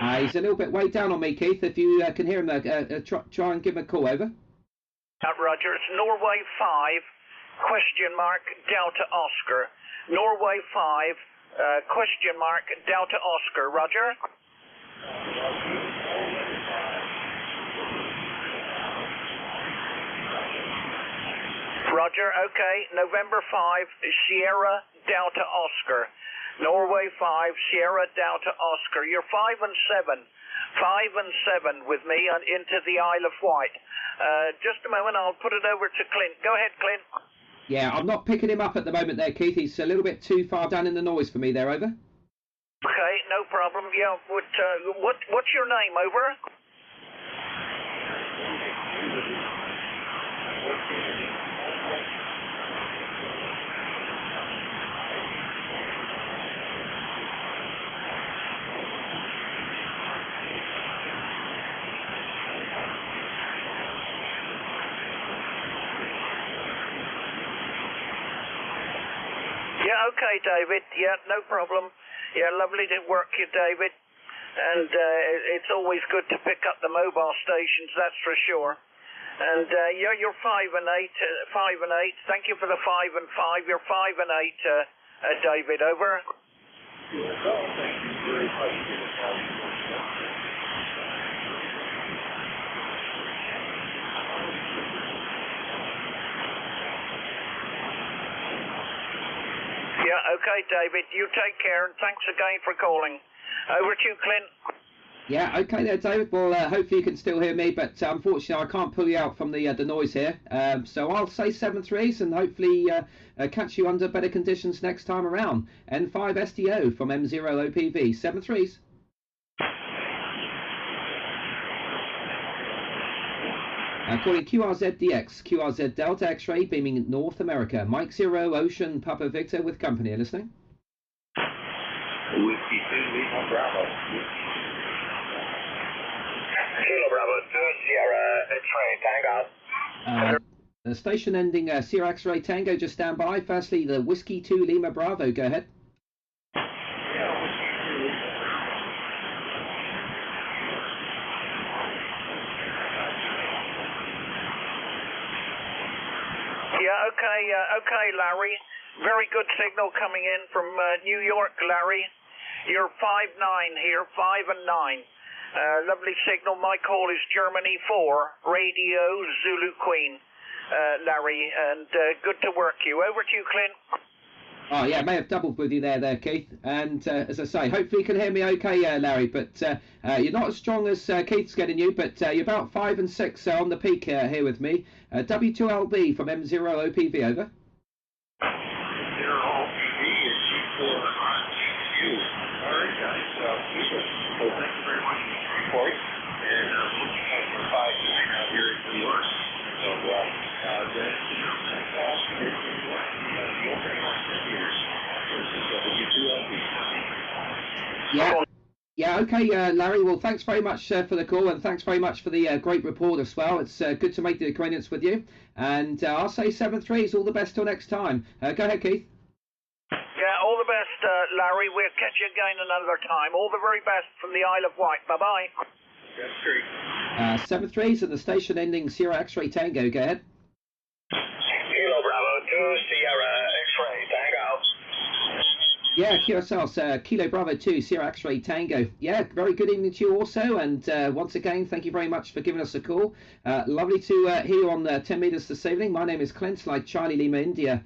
He's a little bit way down on me, Keith. If you can hear him, try and give him a call, over. Roger, it's Norway 5, question mark, Delta Oscar. Norway 5, question mark, Delta Oscar. Roger. Roger, okay. November 5, Sierra Delta Oscar. Norway 5, Sierra Delta Oscar. You're 5 and 7. 5 and 7 with me on into the Isle of Wight. Just a moment, I'll put it over to Clint. Go ahead, Clint. Yeah, I'm not picking him up at the moment there, Keith. He's a little bit too far down in the noise for me there, over. Okay, no problem. Yeah, what's your name, over? Yeah, okay, David. Yeah, no problem. Yeah, lovely to work you, David. And it's always good to pick up the mobile stations, that's for sure. And yeah, you're 5 and 8. 5 and 8. Thank you for the 5 and 5. You're 5 and 8, David. Over. Yeah, okay, David. You take care, and thanks again for calling. Over to you, Clint. Yeah, okay there, David. Well, hopefully you can still hear me, but unfortunately I can't pull you out from the noise here. So I'll say 7-3s and hopefully catch you under better conditions next time around. N5 SDO from M0 OPV. 7-3s. Calling QRZDX, QRZ Delta X-ray, beaming North America. Mike 0, Ocean, Papa Victor with company. Are listening? Whiskey 2, Lima Bravo. Kilo Bravo 2, Sierra X-ray, Tango. The station ending Sierra X-ray Tango, just stand by. Firstly, the Whiskey 2, Lima Bravo. Go ahead. Yeah, okay, Larry. Very good signal coming in from New York, Larry. You're 5-9 here, 5 and 9. Lovely signal. My call is Germany 4, Radio Zulu Queen, Larry, and good to work you. Over to you, Clint. Oh, yeah, may have doubled with you there, Keith. And as I say, hopefully you can hear me okay, Larry. But you're not as strong as Keith's getting you, but you're about 5 and 6 on the peak here with me. W2LB from M0 OPV, over. M0 OPV is G4RZQ. All right, guys. Well, thank you very much for the report. And I'm looking at your 5-9 out here in New York. So, Yeah, okay, Larry. Well, thanks very much for the call, and thanks very much for the great report as well. It's good to make the acquaintance with you. And I'll say 7-3s. All the best till next time. Go ahead, Keith. Yeah, all the best, Larry. We'll catch you again another time. All the very best from the Isle of Wight. Bye-bye. That's great. 7-3s and the station ending Sierra X-ray Tango. Go ahead. Kilo Bravo 2, Sierra X-ray Tango. Yeah, QSL, Kilo Bravo 2, Sierra X-ray Tango. Yeah, very good evening to you also. And once again, thank you very much for giving us a call. Lovely to hear you on 10 meters this evening. My name is Clint, like Charlie Lima India,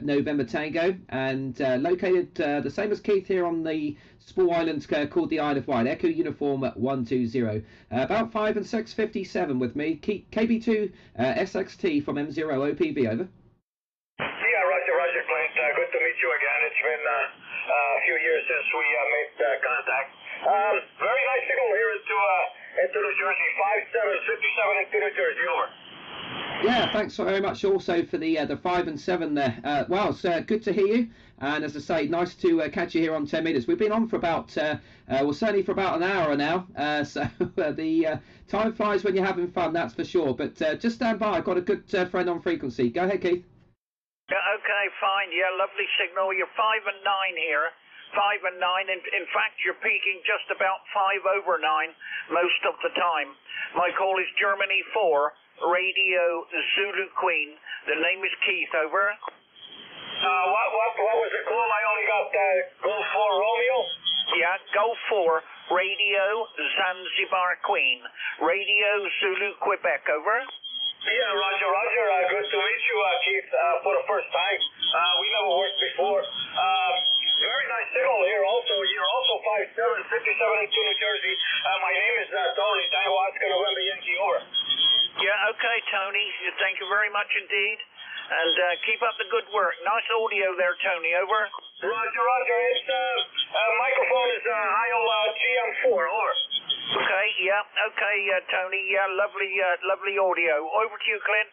November Tango, and located the same as Keith here on the small island called the Isle of Wight, Echo Uniform 120. About 5 and 6:57 with me. KB2 SXT from M0 OPV, over. Yeah, Roger, Clint. Good to meet you again. It's been a few years since we made contact. Very nice signal here into New Jersey. 5757 into New Jersey. Over. Yeah, thanks very much also for the 5 and 7 there. Well, it's good to hear you. And as I say, nice to catch you here on 10 meters. We've been on for about, well, certainly for about an hour now. So the time flies when you're having fun, that's for sure. But just stand by. I've got a good friend on frequency. Go ahead, Keith. Yeah, okay, fine. Yeah, lovely signal. You're 5 and 9 here. 5 and 9. In fact, you're peaking just about 5 over 9 most of the time. My call is Germany 4, Radio Zulu Queen. The name is Keith, over. What was the call? I only got Golf 4 Romeo. Yeah, Golf 4, Radio Zanzibar Queen. Radio Zulu Quebec, over. Yeah, Roger. Good to meet you, Keith, for the first time. We never worked before. Very nice signal here also. You're also 5'7", 57 into New Jersey. My name is Tony, Tango Oscar November Yankee, over. Yeah, okay, Tony. Thank you very much indeed. And keep up the good work. Nice audio there, Tony, over. Roger. It's, microphone is IO GM4, over. Okay, yeah, okay, Tony. Yeah, lovely audio. Over to you, Clint.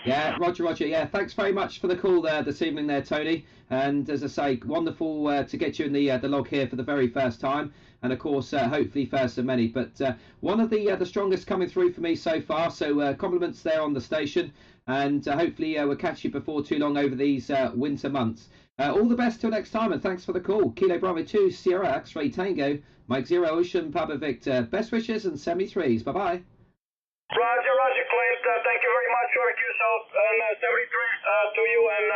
Yeah, Roger. Yeah, thanks very much for the call there this evening there, Tony. And as I say, wonderful to get you in the log here for the very first time. And of course, hopefully first of many. But one of the strongest coming through for me so far. So compliments there on the station. And hopefully we'll catch you before too long over these winter months. All the best till next time, and thanks for the call. Kilo Bravo 2, Sierra X-Ray Tango, Mike 0 Ocean, Papa Victor. Best wishes and 73s. Bye-bye. Roger, Clint. Thank you very much for the QSO and 73 to you, and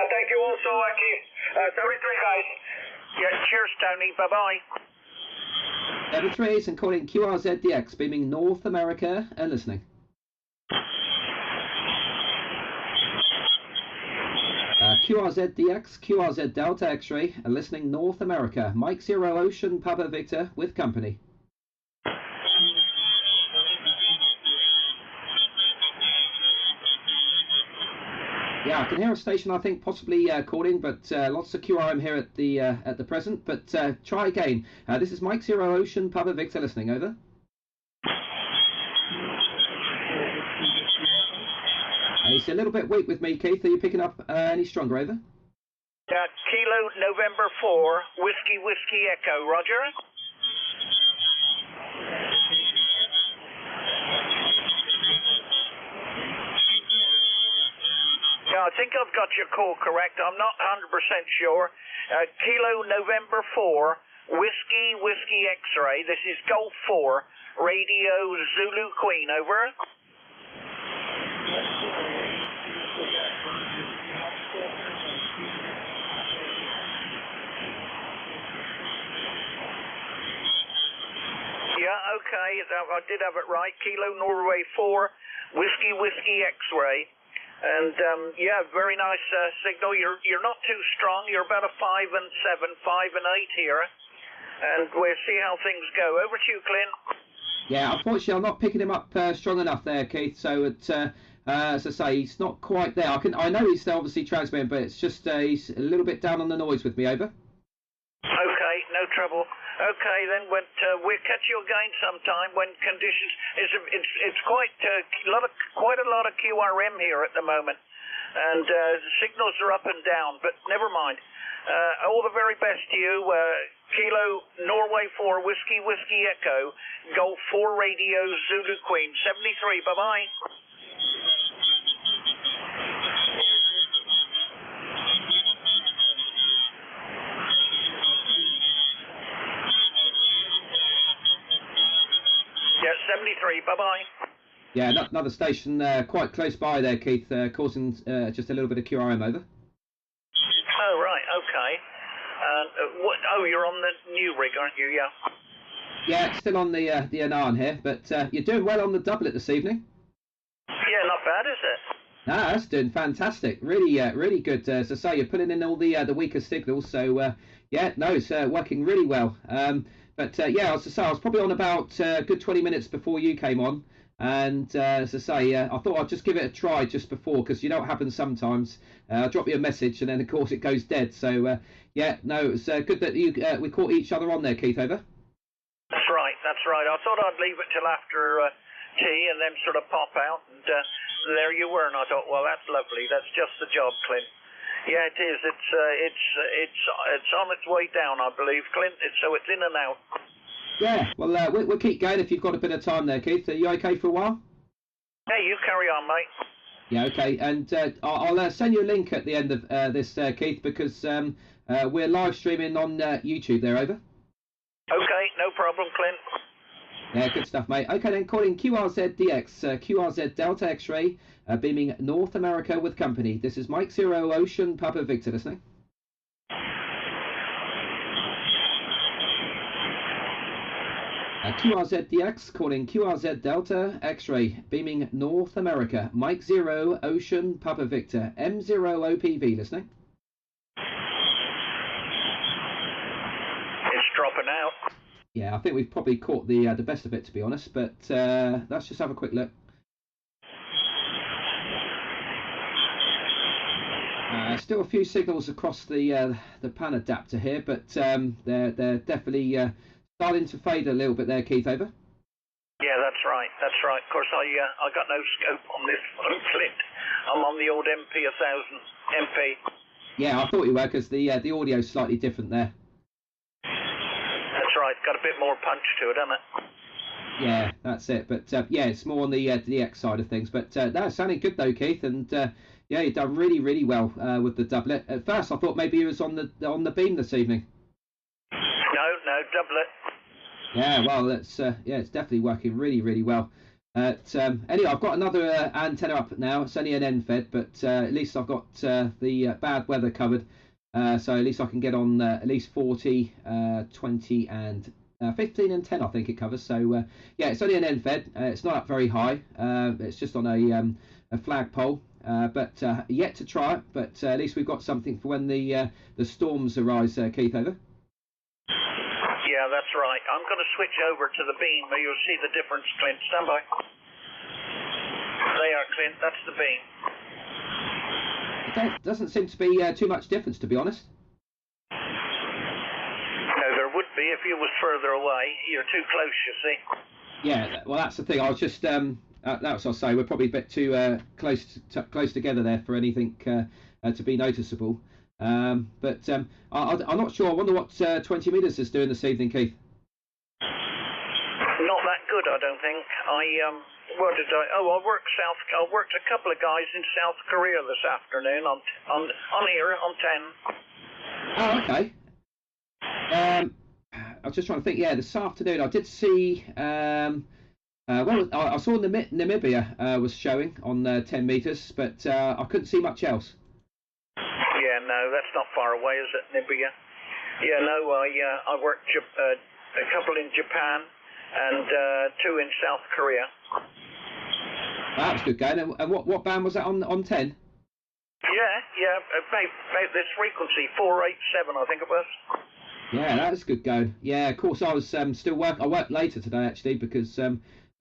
thank you also, Keith. 73, guys. Yeah, cheers, Tony. Bye-bye. 73s and calling QRZDX, beaming North America and listening. QRZDX, QRZ Delta X-Ray, and listening North America. Mike 0 Ocean, Papa Victor with company. Yeah, I can hear a station, I think, possibly calling, but lots of QRM here at the present. But try again. This is Mike 0 Ocean, Papa Victor listening, over. It's a little bit weak with me, Keith. Are you picking up any stronger, over? Kilo November 4, Whiskey Echo, Roger. Yeah, I think I've got your call correct. I'm not 100% sure. Kilo November 4, Whiskey X-Ray. This is Golf 4, Radio Zulu Queen, over. Yeah, okay, I did have it right. Kilo Norway 4, Whiskey X-Ray. And, yeah, very nice signal. You're not too strong. You're about a 5 and 7, 5 and 8 here. And we'll see how things go. Over to you, Clint. Yeah, unfortunately, I'm not picking him up strong enough there, Keith. So, as I say, he's not quite there. I know he's obviously transmitting, but it's just he's a little bit down on the noise with me, over. Okay, no trouble. Okay, then we'll catch you again sometime when conditions. It's quite a lot of QRM here at the moment, and signals are up and down. But never mind. All the very best to you. Kilo Norway 4 Whiskey Echo Golf 4 Radio Zulu Queen 73. Bye bye. Yeah, 73, bye-bye. Yeah, another station quite close by there, Keith, causing just a little bit of QRM, over. Oh, right, okay. You're on the new rig, aren't you, yeah? Yeah, it's still on the Anan here, but you're doing well on the doublet this evening. Yeah, not bad, is it? No, that's doing fantastic. Really good. As I say, you're putting in all the weaker signals, so yeah, no, it's working really well. But yeah, as I say, I was probably on about a good 20 minutes before you came on. And as I say, I thought I'd just give it a try just before, because you know what happens sometimes. I'll drop you a message and then, of course, it goes dead. So, yeah, no, it's good that we caught each other on there, Keith, over. That's right. I thought I'd leave it till after tea and then sort of pop out. And there you were. And I thought, well, that's lovely. That's just the job, Clint. Yeah, it is. It's on its way down, I believe, Clint. So it's in and out. Yeah, well, we'll keep going if you've got a bit of time there, Keith. Are you okay for a while? Hey, you carry on, mate. Yeah, okay, and I'll send you a link at the end of this, Keith, because we're live streaming on YouTube there, over. Okay, no problem, Clint. Yeah, good stuff, mate. Okay, then calling QRZDX, QRZ Delta X-ray, beaming North America with company. This is Mike 0 Ocean Papa Victor listening. QRZDX calling QRZ Delta X-ray, beaming North America. Mike 0 Ocean Papa Victor, M0 OPV listening. It's dropping out. Yeah, I think we've probably caught the best of it, to be honest, but let's just have a quick look. Still a few signals across the pan adapter here, but they're definitely starting to fade a little bit there, Keith, over. Yeah, that's right. That's right. Of course, I got no scope on this phone, Clint. I'm on the old MP 1000 MP. Yeah, I thought you were, because the audio's slightly different there. That's right. Got a bit more punch to it, hasn't it? Yeah, that's it. But yeah, it's more on the DX side of things. But that's sounding good though, Keith. And yeah, you've done really, really well with the doublet. At first, I thought maybe he was on the beam this evening. No, doublet. Yeah, well, it's definitely working really, really well. Anyway, I've got another antenna up now. It's only an end fed, but at least I've got the bad weather covered. So at least I can get on at least 40, 20 and 15 and 10, I think it covers. So yeah, it's only an end fed. It's not up very high. It's just on a flagpole. But yet to try it. But at least we've got something for when the storms arise, Keith, over. Yeah, that's right. I'm going to switch over to the beam where you'll see the difference, Clint. Stand by. There, Clint. That's the beam. It doesn't seem to be too much difference, to be honest. No, there would be if you was further away. You're too close, you see. Yeah, well, that's the thing. I was just that's what I say. We're probably a bit too close together there for anything to be noticeable. But I'm not sure. I wonder what 20 meters is doing this evening, Keith. Not that good, I don't think. Where did I? Oh, I worked a couple of guys in South Korea this afternoon on here on 10. Oh, okay. I was just trying to think. Yeah, this afternoon I did see. Well, I saw Namibia was showing on 10 meters, but I couldn't see much else. Yeah, no, that's not far away, is it, Namibia? Yeah, no, I worked a couple in Japan and 2 in South Korea. That was good going. And what band was that on 10? Yeah, about this frequency, 487, I think it was. Yeah, that was good going. Yeah, of course, I was still working. I worked later today, actually, because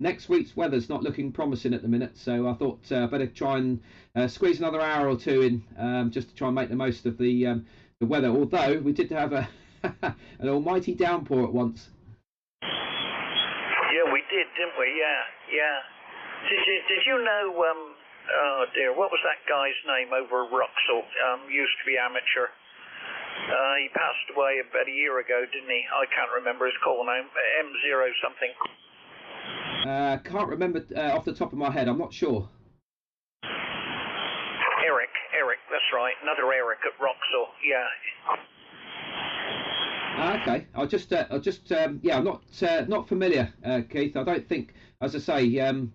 next week's weather's not looking promising at the minute. So I thought I better try and squeeze another hour or two in just to try and make the most of the weather. Although we did have an almighty downpour at once. Yeah, we did, didn't we? Yeah. Did you know? Oh dear, what was that guy's name over at Roxall? Used to be amateur. He passed away about a year ago, didn't he? I can't remember his call name. M0 something. Can't remember off the top of my head. I'm not sure. Eric, that's right. Another Eric at Roxall. Yeah. Okay. I'm not familiar, Keith. I don't think, as I say, to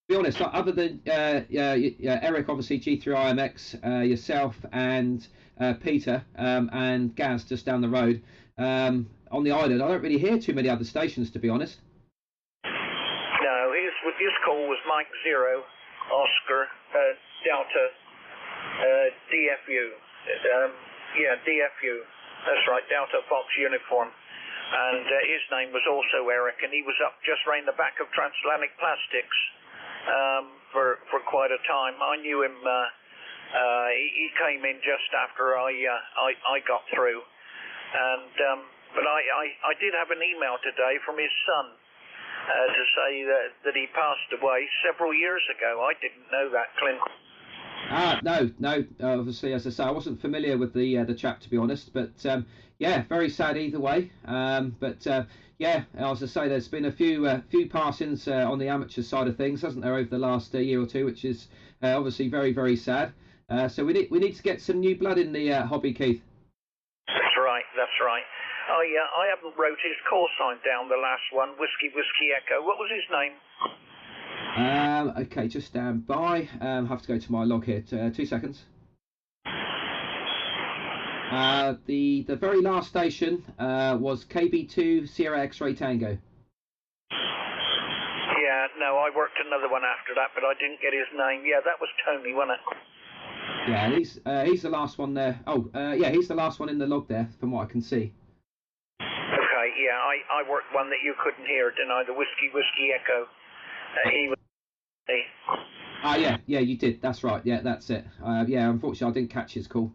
be honest, other than Eric, obviously G3RMX, yourself and Peter and Gaz just down the road on the island, I don't really hear too many other stations, to be honest. No, his call was Mike 0 Oscar Delta DFU. DFU. That's right, Delta Fox uniform. And his name was also Eric, and he was up just round the back of Transatlantic Plastics for quite a time. I knew him. He came in just after I got through, and but I did have an email today from his son to say that he passed away several years ago. I didn't know that, Clint. No. Obviously, as I say, I wasn't familiar with the chap, to be honest. But yeah, very sad either way. Yeah, as I say, there's been a few passings on the amateur side of things, hasn't there, over the last year or two, which is obviously very, very sad. So we need to get some new blood in the hobby, Keith. That's right. I haven't wrote his call sign down, the last one, Whiskey Echo. What was his name? Okay, just stand by. Have to go to my log here. 2 seconds. The very last station was KB2 Sierra X-Ray Tango. Yeah, no, I worked another one after that, but I didn't get his name. Yeah, that was Tony, wasn't it? Yeah, he's the last one there. Oh, yeah, he's the last one in the log there, from what I can see. Okay, yeah, I worked one that you couldn't hear, didn't I? The Whiskey Echo. He was. Yeah, you did. That's right. Yeah, that's it. Yeah, unfortunately, I didn't catch his call.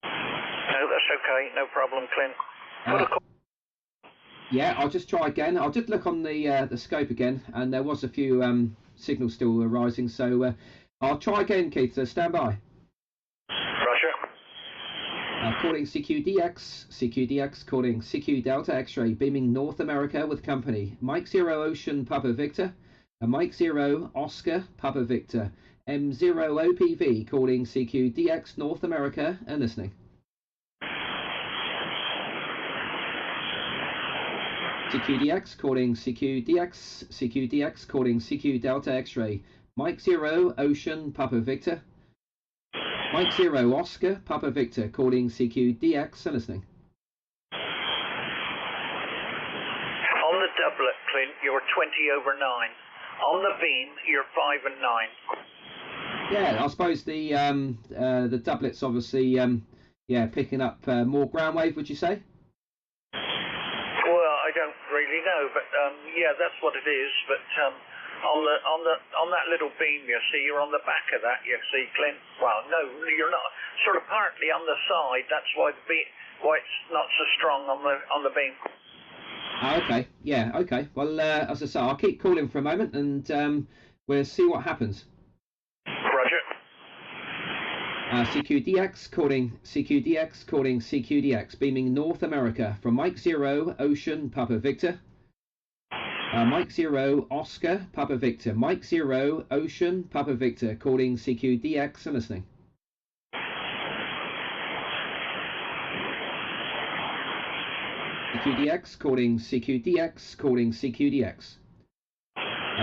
No, that's okay. No problem, Clint. Yeah, I'll just try again. I did look on the scope again, and there was a few signals still arising. So I'll try again, Keith. So stand by. Roger. Calling CQDX, calling CQ Delta X-ray, beaming North America with company. Mike 0 Ocean Papa Victor, Mike 0 Oscar Papa Victor, M0 OPV, calling CQDX North America and listening. CQDX calling CQDX calling CQ Delta X-ray, Mike 0 Ocean Papa Victor, Mike 0 Oscar Papa Victor, calling CQDX and listening. On the doublet, Clint, you're 20/9. On the beam, you're 5 and 9. Yeah, I suppose the doublet's obviously picking up more ground wave. Would you say? Well, I don't really know, but yeah, that's what it is. But on that little beam, you see, you're on the back of that. You see, Clint. Well, no, you're not. Sort of partly on the side. That's why it's not so strong on the beam. Oh, okay. Yeah. Okay. Well, as I say, I'll keep calling for a moment, and we'll see what happens. Roger. CQDX calling CQDX, beaming North America from Mike 0 Ocean Papa Victor. Mike 0 Oscar Papa Victor, Mike 0 Ocean Papa Victor, calling CQDX and listening. CQDX calling CQDX.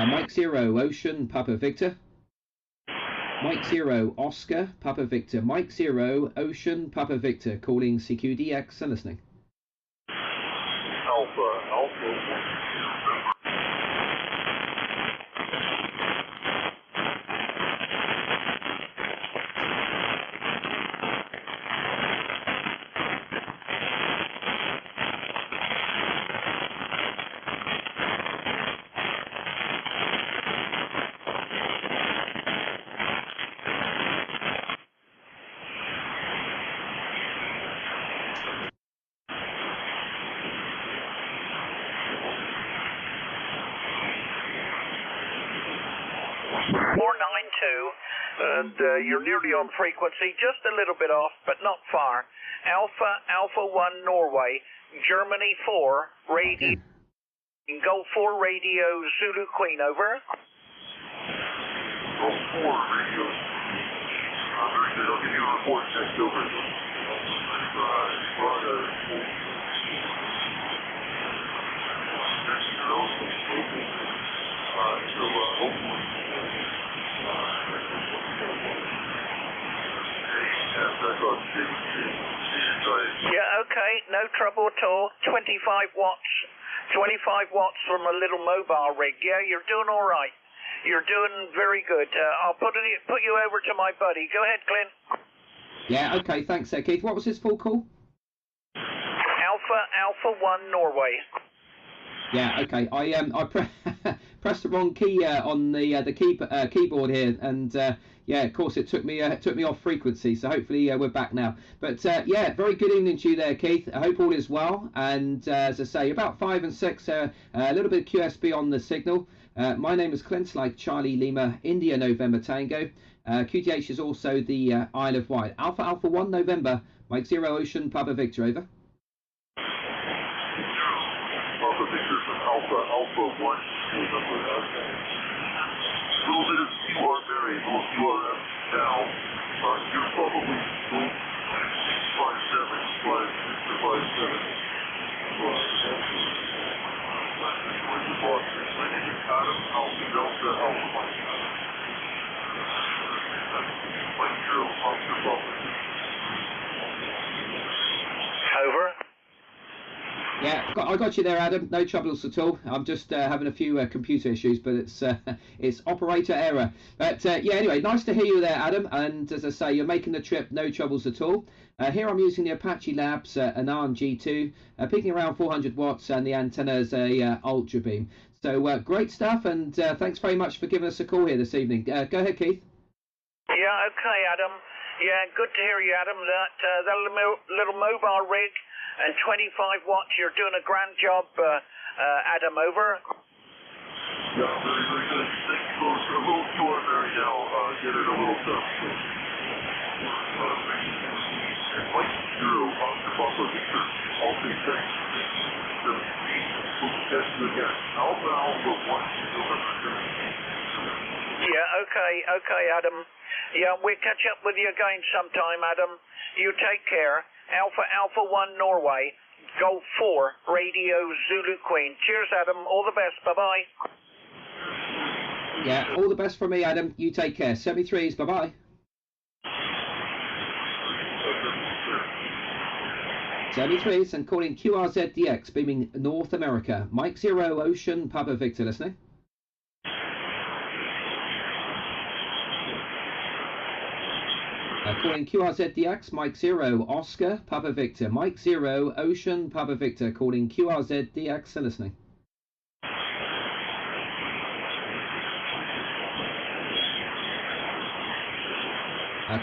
Mike 0 Ocean Papa Victor. Mike 0 Oscar Papa Victor, Mike 0 Ocean Papa Victor, calling CQDX and listening. Alpha. And you're nearly on frequency, just a little bit off, but not far. Alpha 1 Norway, Germany 4, radio, Gulf 4 radio, Zulu Queen, over. Gulf 4 radio, I'll give you a report, check over. Yeah, okay, no trouble at all. 25 watts from a little mobile rig. Yeah, you're doing all right. You're doing very good. I'll put you over to my buddy. Go ahead, Clint. Yeah, okay, thanks, Keith. What was his full call? Alpha 1 Norway. Yeah, okay. I pressed the wrong key on the keyboard here, and yeah, of course it took me off frequency. So hopefully we're back now. But yeah, very good evening to you there, Keith. I hope all is well. And as I say, about 5 and 6, a little bit of QSB on the signal. My name is Clint, like Charlie Lima, India November Tango. QTH is also the Isle of Wight. Alpha Alpha 1 November, Mike 0 Ocean, Papa Victor, over. Papa Victor from Alpha Alpha 1. A little bit of QR Mary, a little QRF now. You're probably 5-7. Over. Yeah, I got you there, Adam. No troubles at all. I'm just having a few computer issues, but it's operator error. But yeah, anyway, nice to hear you there, Adam. And as I say, you're making the trip, no troubles at all. Here I'm using the Apache Labs an ARM-G2, picking around 400 watts, and the antenna is a Ultra Beam. So great stuff, and thanks very much for giving us a call here this evening. Go ahead, Keith. Yeah, okay, Adam. Yeah, good to hear you, Adam. That little mobile rig and 25 watts, you're doing a grand job, Adam, over. Yeah, very, very good. Thank you, folks. A little QR Mary now. Get it a little tough. Mike 0 Oscar Papa Victor. All three text. Test again. Alpha Alpha 1. Yeah, okay, Adam. Yeah, we'll catch up with you again sometime, Adam. You take care. Alpha Alpha 1 Norway, Golf 4, Radio Zulu Queen. Cheers, Adam. All the best. Bye-bye. Yeah, all the best from me, Adam. You take care. 73s. Bye-bye. 73s and calling QRZDX, beaming North America. Mike 0 Ocean, Papa Victor, listening. Calling QRZDX, Mike 0 Oscar, Papa Victor. Mike 0 Ocean, Papa Victor. Calling QRZDX and listening.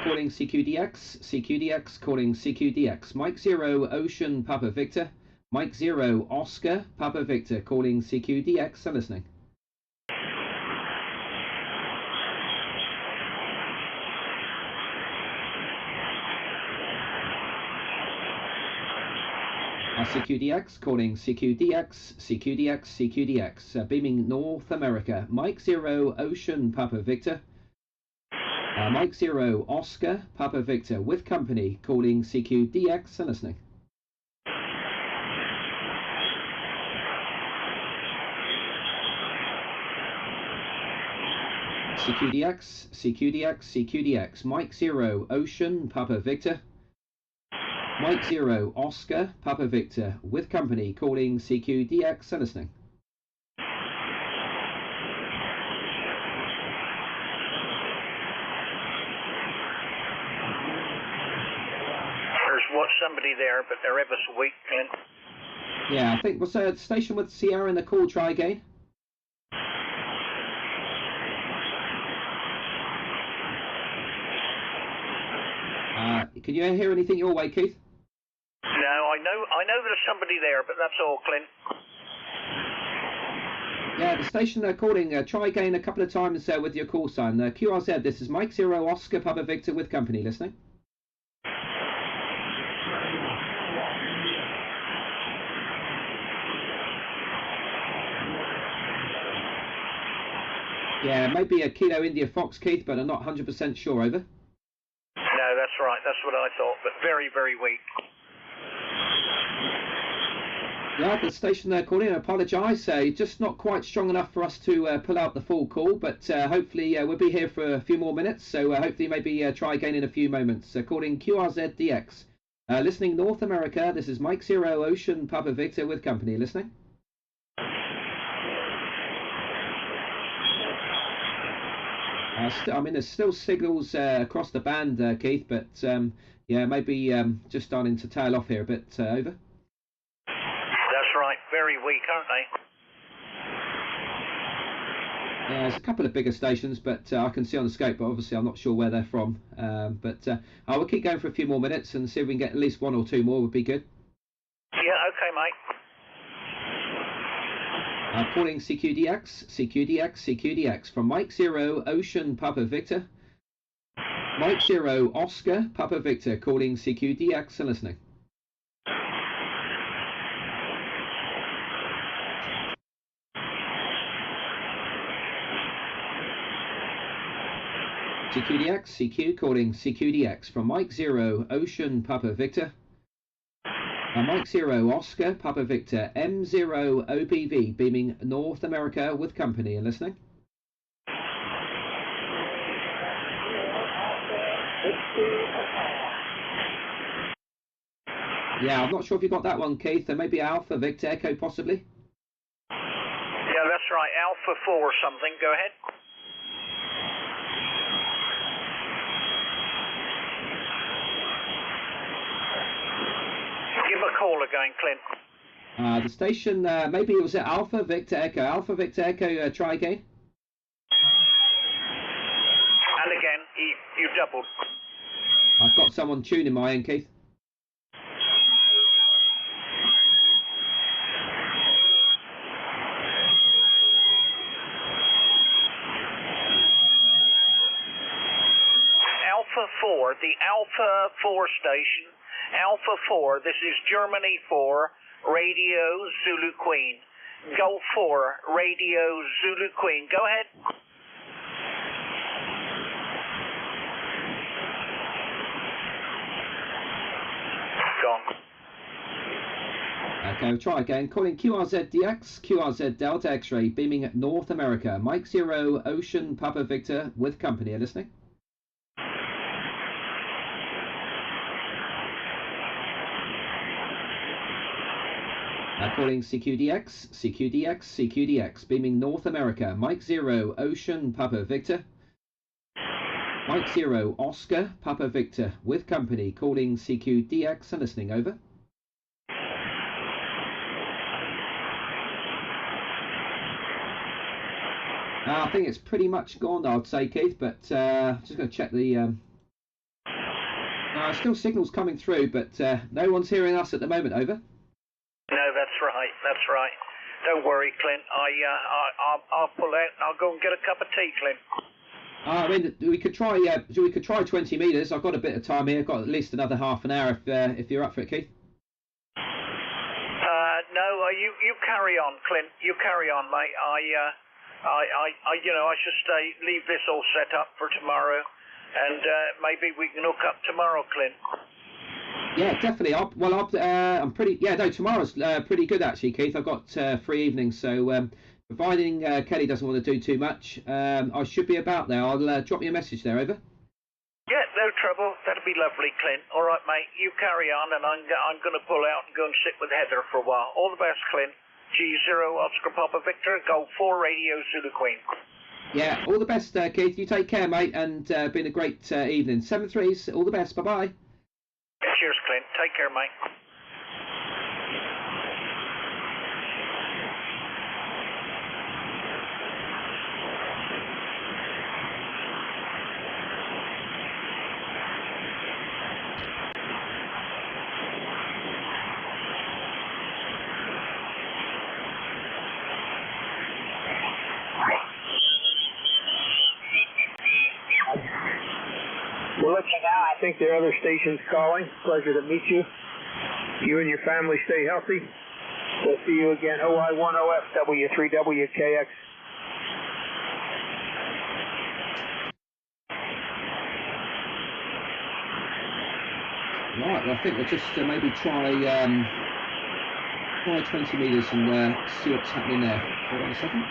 Calling CQDX, calling CQDX. Mike 0 Ocean, Papa Victor. Mike 0 Oscar, Papa Victor. Calling CQDX and listening. CQDX, calling CQDX, beaming North America. Mike 0 Ocean, Papa Victor. Mike 0 Oscar, Papa Victor, with company, calling CQDX and listening. CQDX, Mike 0 Ocean, Papa Victor. Mike 0 Oscar, Papa Victor, with company, calling CQDX and listening. There's somebody there, but they're ever so weak, Clint. Yeah, I think, was the station with Sierra in the call, try again? Can you hear anything your way, Keith? No, I know there's somebody there, but that's all, Clint. Yeah, the station they're calling, try again a couple of times with your call sign. QRZ, this is Mike 0 Oscar, Papa Victor, with company, listening. Yeah, maybe a Kilo India Fox, Keith, but I'm not 100% sure, over. No, that's right. That's what I thought, but very, very weak. Yeah, the station they're calling, I apologise. Just not quite strong enough for us to pull out the full call, but hopefully we'll be here for a few more minutes, so hopefully maybe try again in a few moments. Calling QRZDX. Listening North America, this is Mike 0 Ocean, Papa Victor, with company, listening. I mean, there's still signals across the band, Keith, but yeah, maybe just starting to tail off here a bit. Over. That's right. Very weak, aren't they? Yeah, there's a couple of bigger stations, but I can see on the scope, but obviously I'm not sure where they're from. But I will keep going for a few more minutes and see if we can get at least one or two more would be good. Yeah, okay, mate. Calling CQDX from Mike 0 Ocean, Papa Victor. Mike 0 Oscar Papa Victor calling CQDX and listening. CQDX, CQ calling CQDX from Mike 0 Ocean Papa Victor. Mike 0 Oscar Papa Victor M0 OPV beaming North America with company and listening. Yeah, I'm not sure if you got that one, Keith. Maybe Alpha Victor Echo possibly. Yeah, that's right. Alpha 4 something. Go ahead. Give a call again, Clint. The station, maybe it was at Alpha Victor Echo. Alpha Victor Echo, try again. And again, you doubled. I've got someone tuning my end, Keith. Alpha 4, the Alpha 4 station. Alpha 4, this is Germany 4, Radio Zulu Queen. Golf 4, Radio Zulu Queen. Go ahead. Gone. Okay, we'll try again. Calling QRZDX, QRZ Delta X-ray, beaming at North America. Mike 0 Ocean Papa Victor with company. Are listening? Calling CQDX, CQDX, CQDX, beaming North America. Mike 0 Ocean Papa Victor. Mike 0 Oscar Papa Victor with company. Calling CQDX and listening. Over. I think it's pretty much gone, I'd say, Keith, but just going to check the... still signals coming through, but no one's hearing us at the moment. Over. No, that's right. That's right. Don't worry, Clint. I'll pull out and I'll go and get a cup of tea, Clint. I mean, we could try 20 metres. I've got a bit of time here. I've got at least another half an hour if you're up for it, Keith. No, you carry on, Clint. You carry on, mate. I should leave this all set up for tomorrow, and maybe we can hook up tomorrow, Clint. Yeah, definitely. I'm pretty. Yeah, no, tomorrow's pretty good actually, Keith. I've got 3 evenings, so providing Kelly doesn't want to do too much, I should be about there. I'll drop you a message there. Over. Yeah, no trouble. That'll be lovely, Clint. All right, mate. You carry on, and I'm going to pull out and go and sit with Heather for a while. All the best, Clint. G0 Oscar Papa Victor, Golf 4 Radio Zulu Queen. Yeah, all the best, Keith. You take care, mate, and been a great evening. 7-3s. All the best. Bye bye. Cheers, Clint. Take care, mate. We'll let you know. I think there are other stations calling. Pleasure to meet you. You and your family stay healthy. We'll see you again. OI10FW3WKX. Right, well, I think we'll just maybe try 20 metres and see what's happening there. Hold on a second.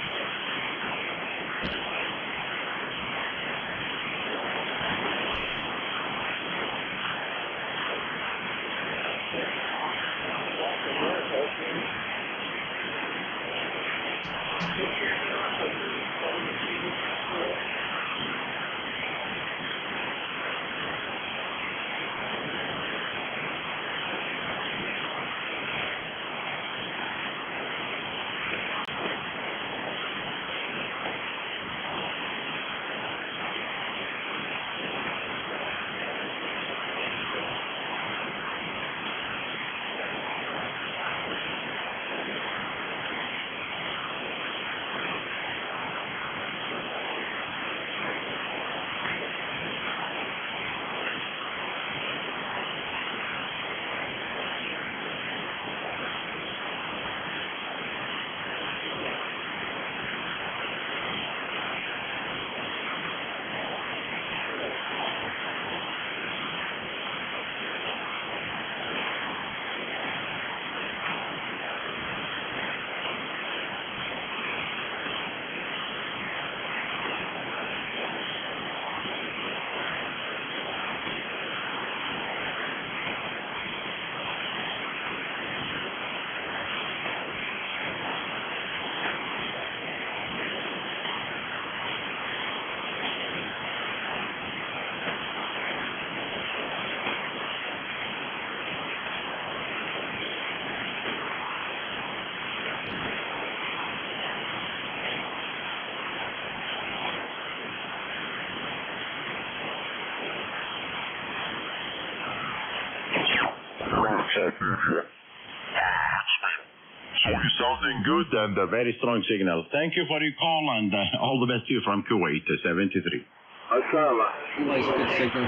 You're sounding good and a very strong signal. Thank you for your call and all the best to you from Kuwait, 73. Always a good signal.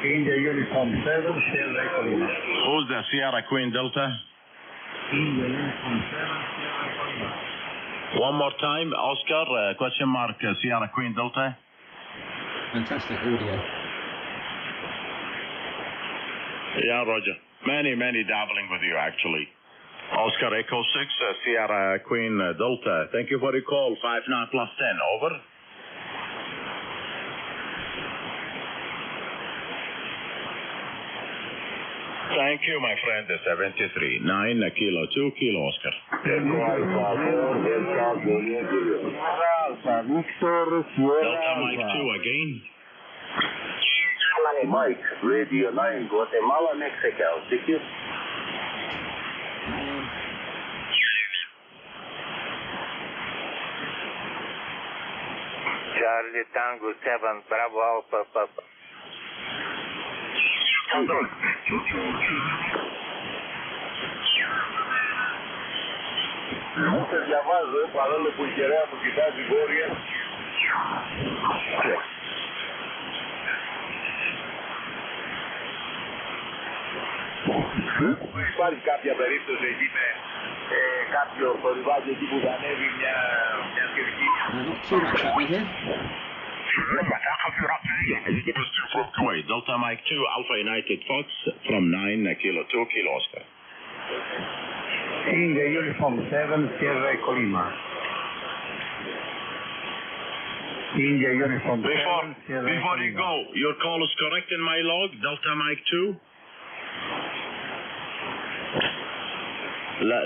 India Uniform 7, Sierra Colima. Who's the Sierra Queen Delta? India Uniform 7, Sierra Colima. One more time, Oscar, question mark, Sierra Queen Delta. Fantastic audio. Yeah, Roger. Many dabbling with you, actually. Oscar Echo 6, Sierra Queen Delta. Thank you for your call. 59 plus 10, over. Thank you, my friend, 73. 9 Kilo 2 Kilo Oscar. Delta Mike 2 again. Mike, Radio 9, Guatemala, Mexico. Thank you. Charlie Tango 7, Bravo Alpha, Papa. Nu se διαβάζω, παρόλο που η κεραία μου κοιτάζει βόρεια. Υπάρχει κάποια περίπτωση εκεί με κάποιο θορυβάκι εκεί που θα ανέβει μια σχετική. Not too much happening here. From Kuwait, Delta Mike 2, Alpha United Fox, from 9 Kilo 2 Kilo Oscar. India Uniform 7, Sierra Colima. India Uniform 7, Sierra Before you Colima. go, your call is correct in my log, Delta Mike 2.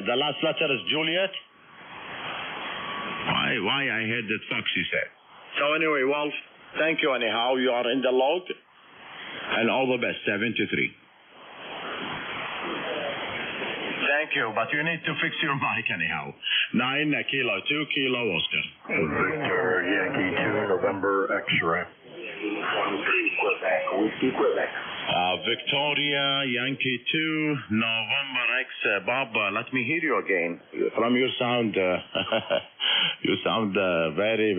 The last letter is Juliet. Why I had that Fox, you said. So anyway, Wolf, thank you anyhow. You are in the log. And all the best, 73. Thank you, but you need to fix your mic anyhow. 9 Kilo 2 Kilo Oscar. Victor Yankee 2 November X-ray. Victoria Yankee 2 November X. Bob, let me hear you again. From your sound, you sound very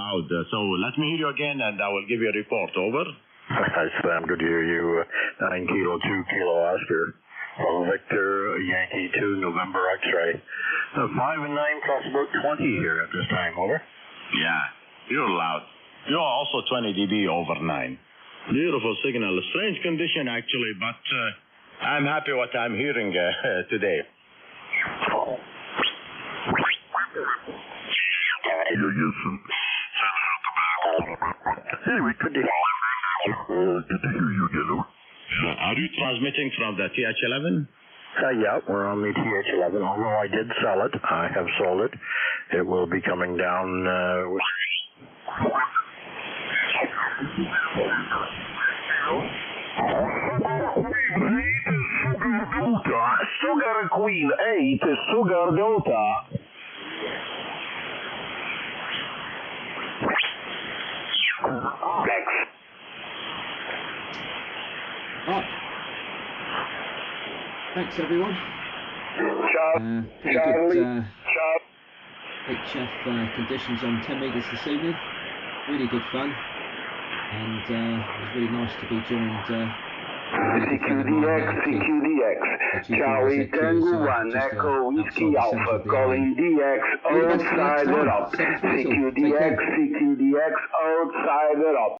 loud. So let me hear you again, and I will give you a report. Over. Hi, Sam. Good to hear you. 9 Kilo 2 Kilo Oscar. Victor Yankee 2 November X-ray. 5 and 9 plus about 20 here at this time. Over. Yeah, you're loud. You're also 20 dB over 9. Beautiful signal. Strange condition, actually, but I'm happy what I'm hearing today. Anyway, good to hear you, Yellow. Are you transmitting from the TH11? Yeah, we're on the TH11. Although I did sell it, I have sold it. It will be coming down. Sugar Queen 8, Sugar Delta. Right. Thanks everyone. Pretty good HF conditions on 10 metres this evening. Really good fun. And it was really nice to be joined CQDX, Charlie Tango 1, Echo Whiskey Alpha, calling DX, outside it up. CQDX, outside it up.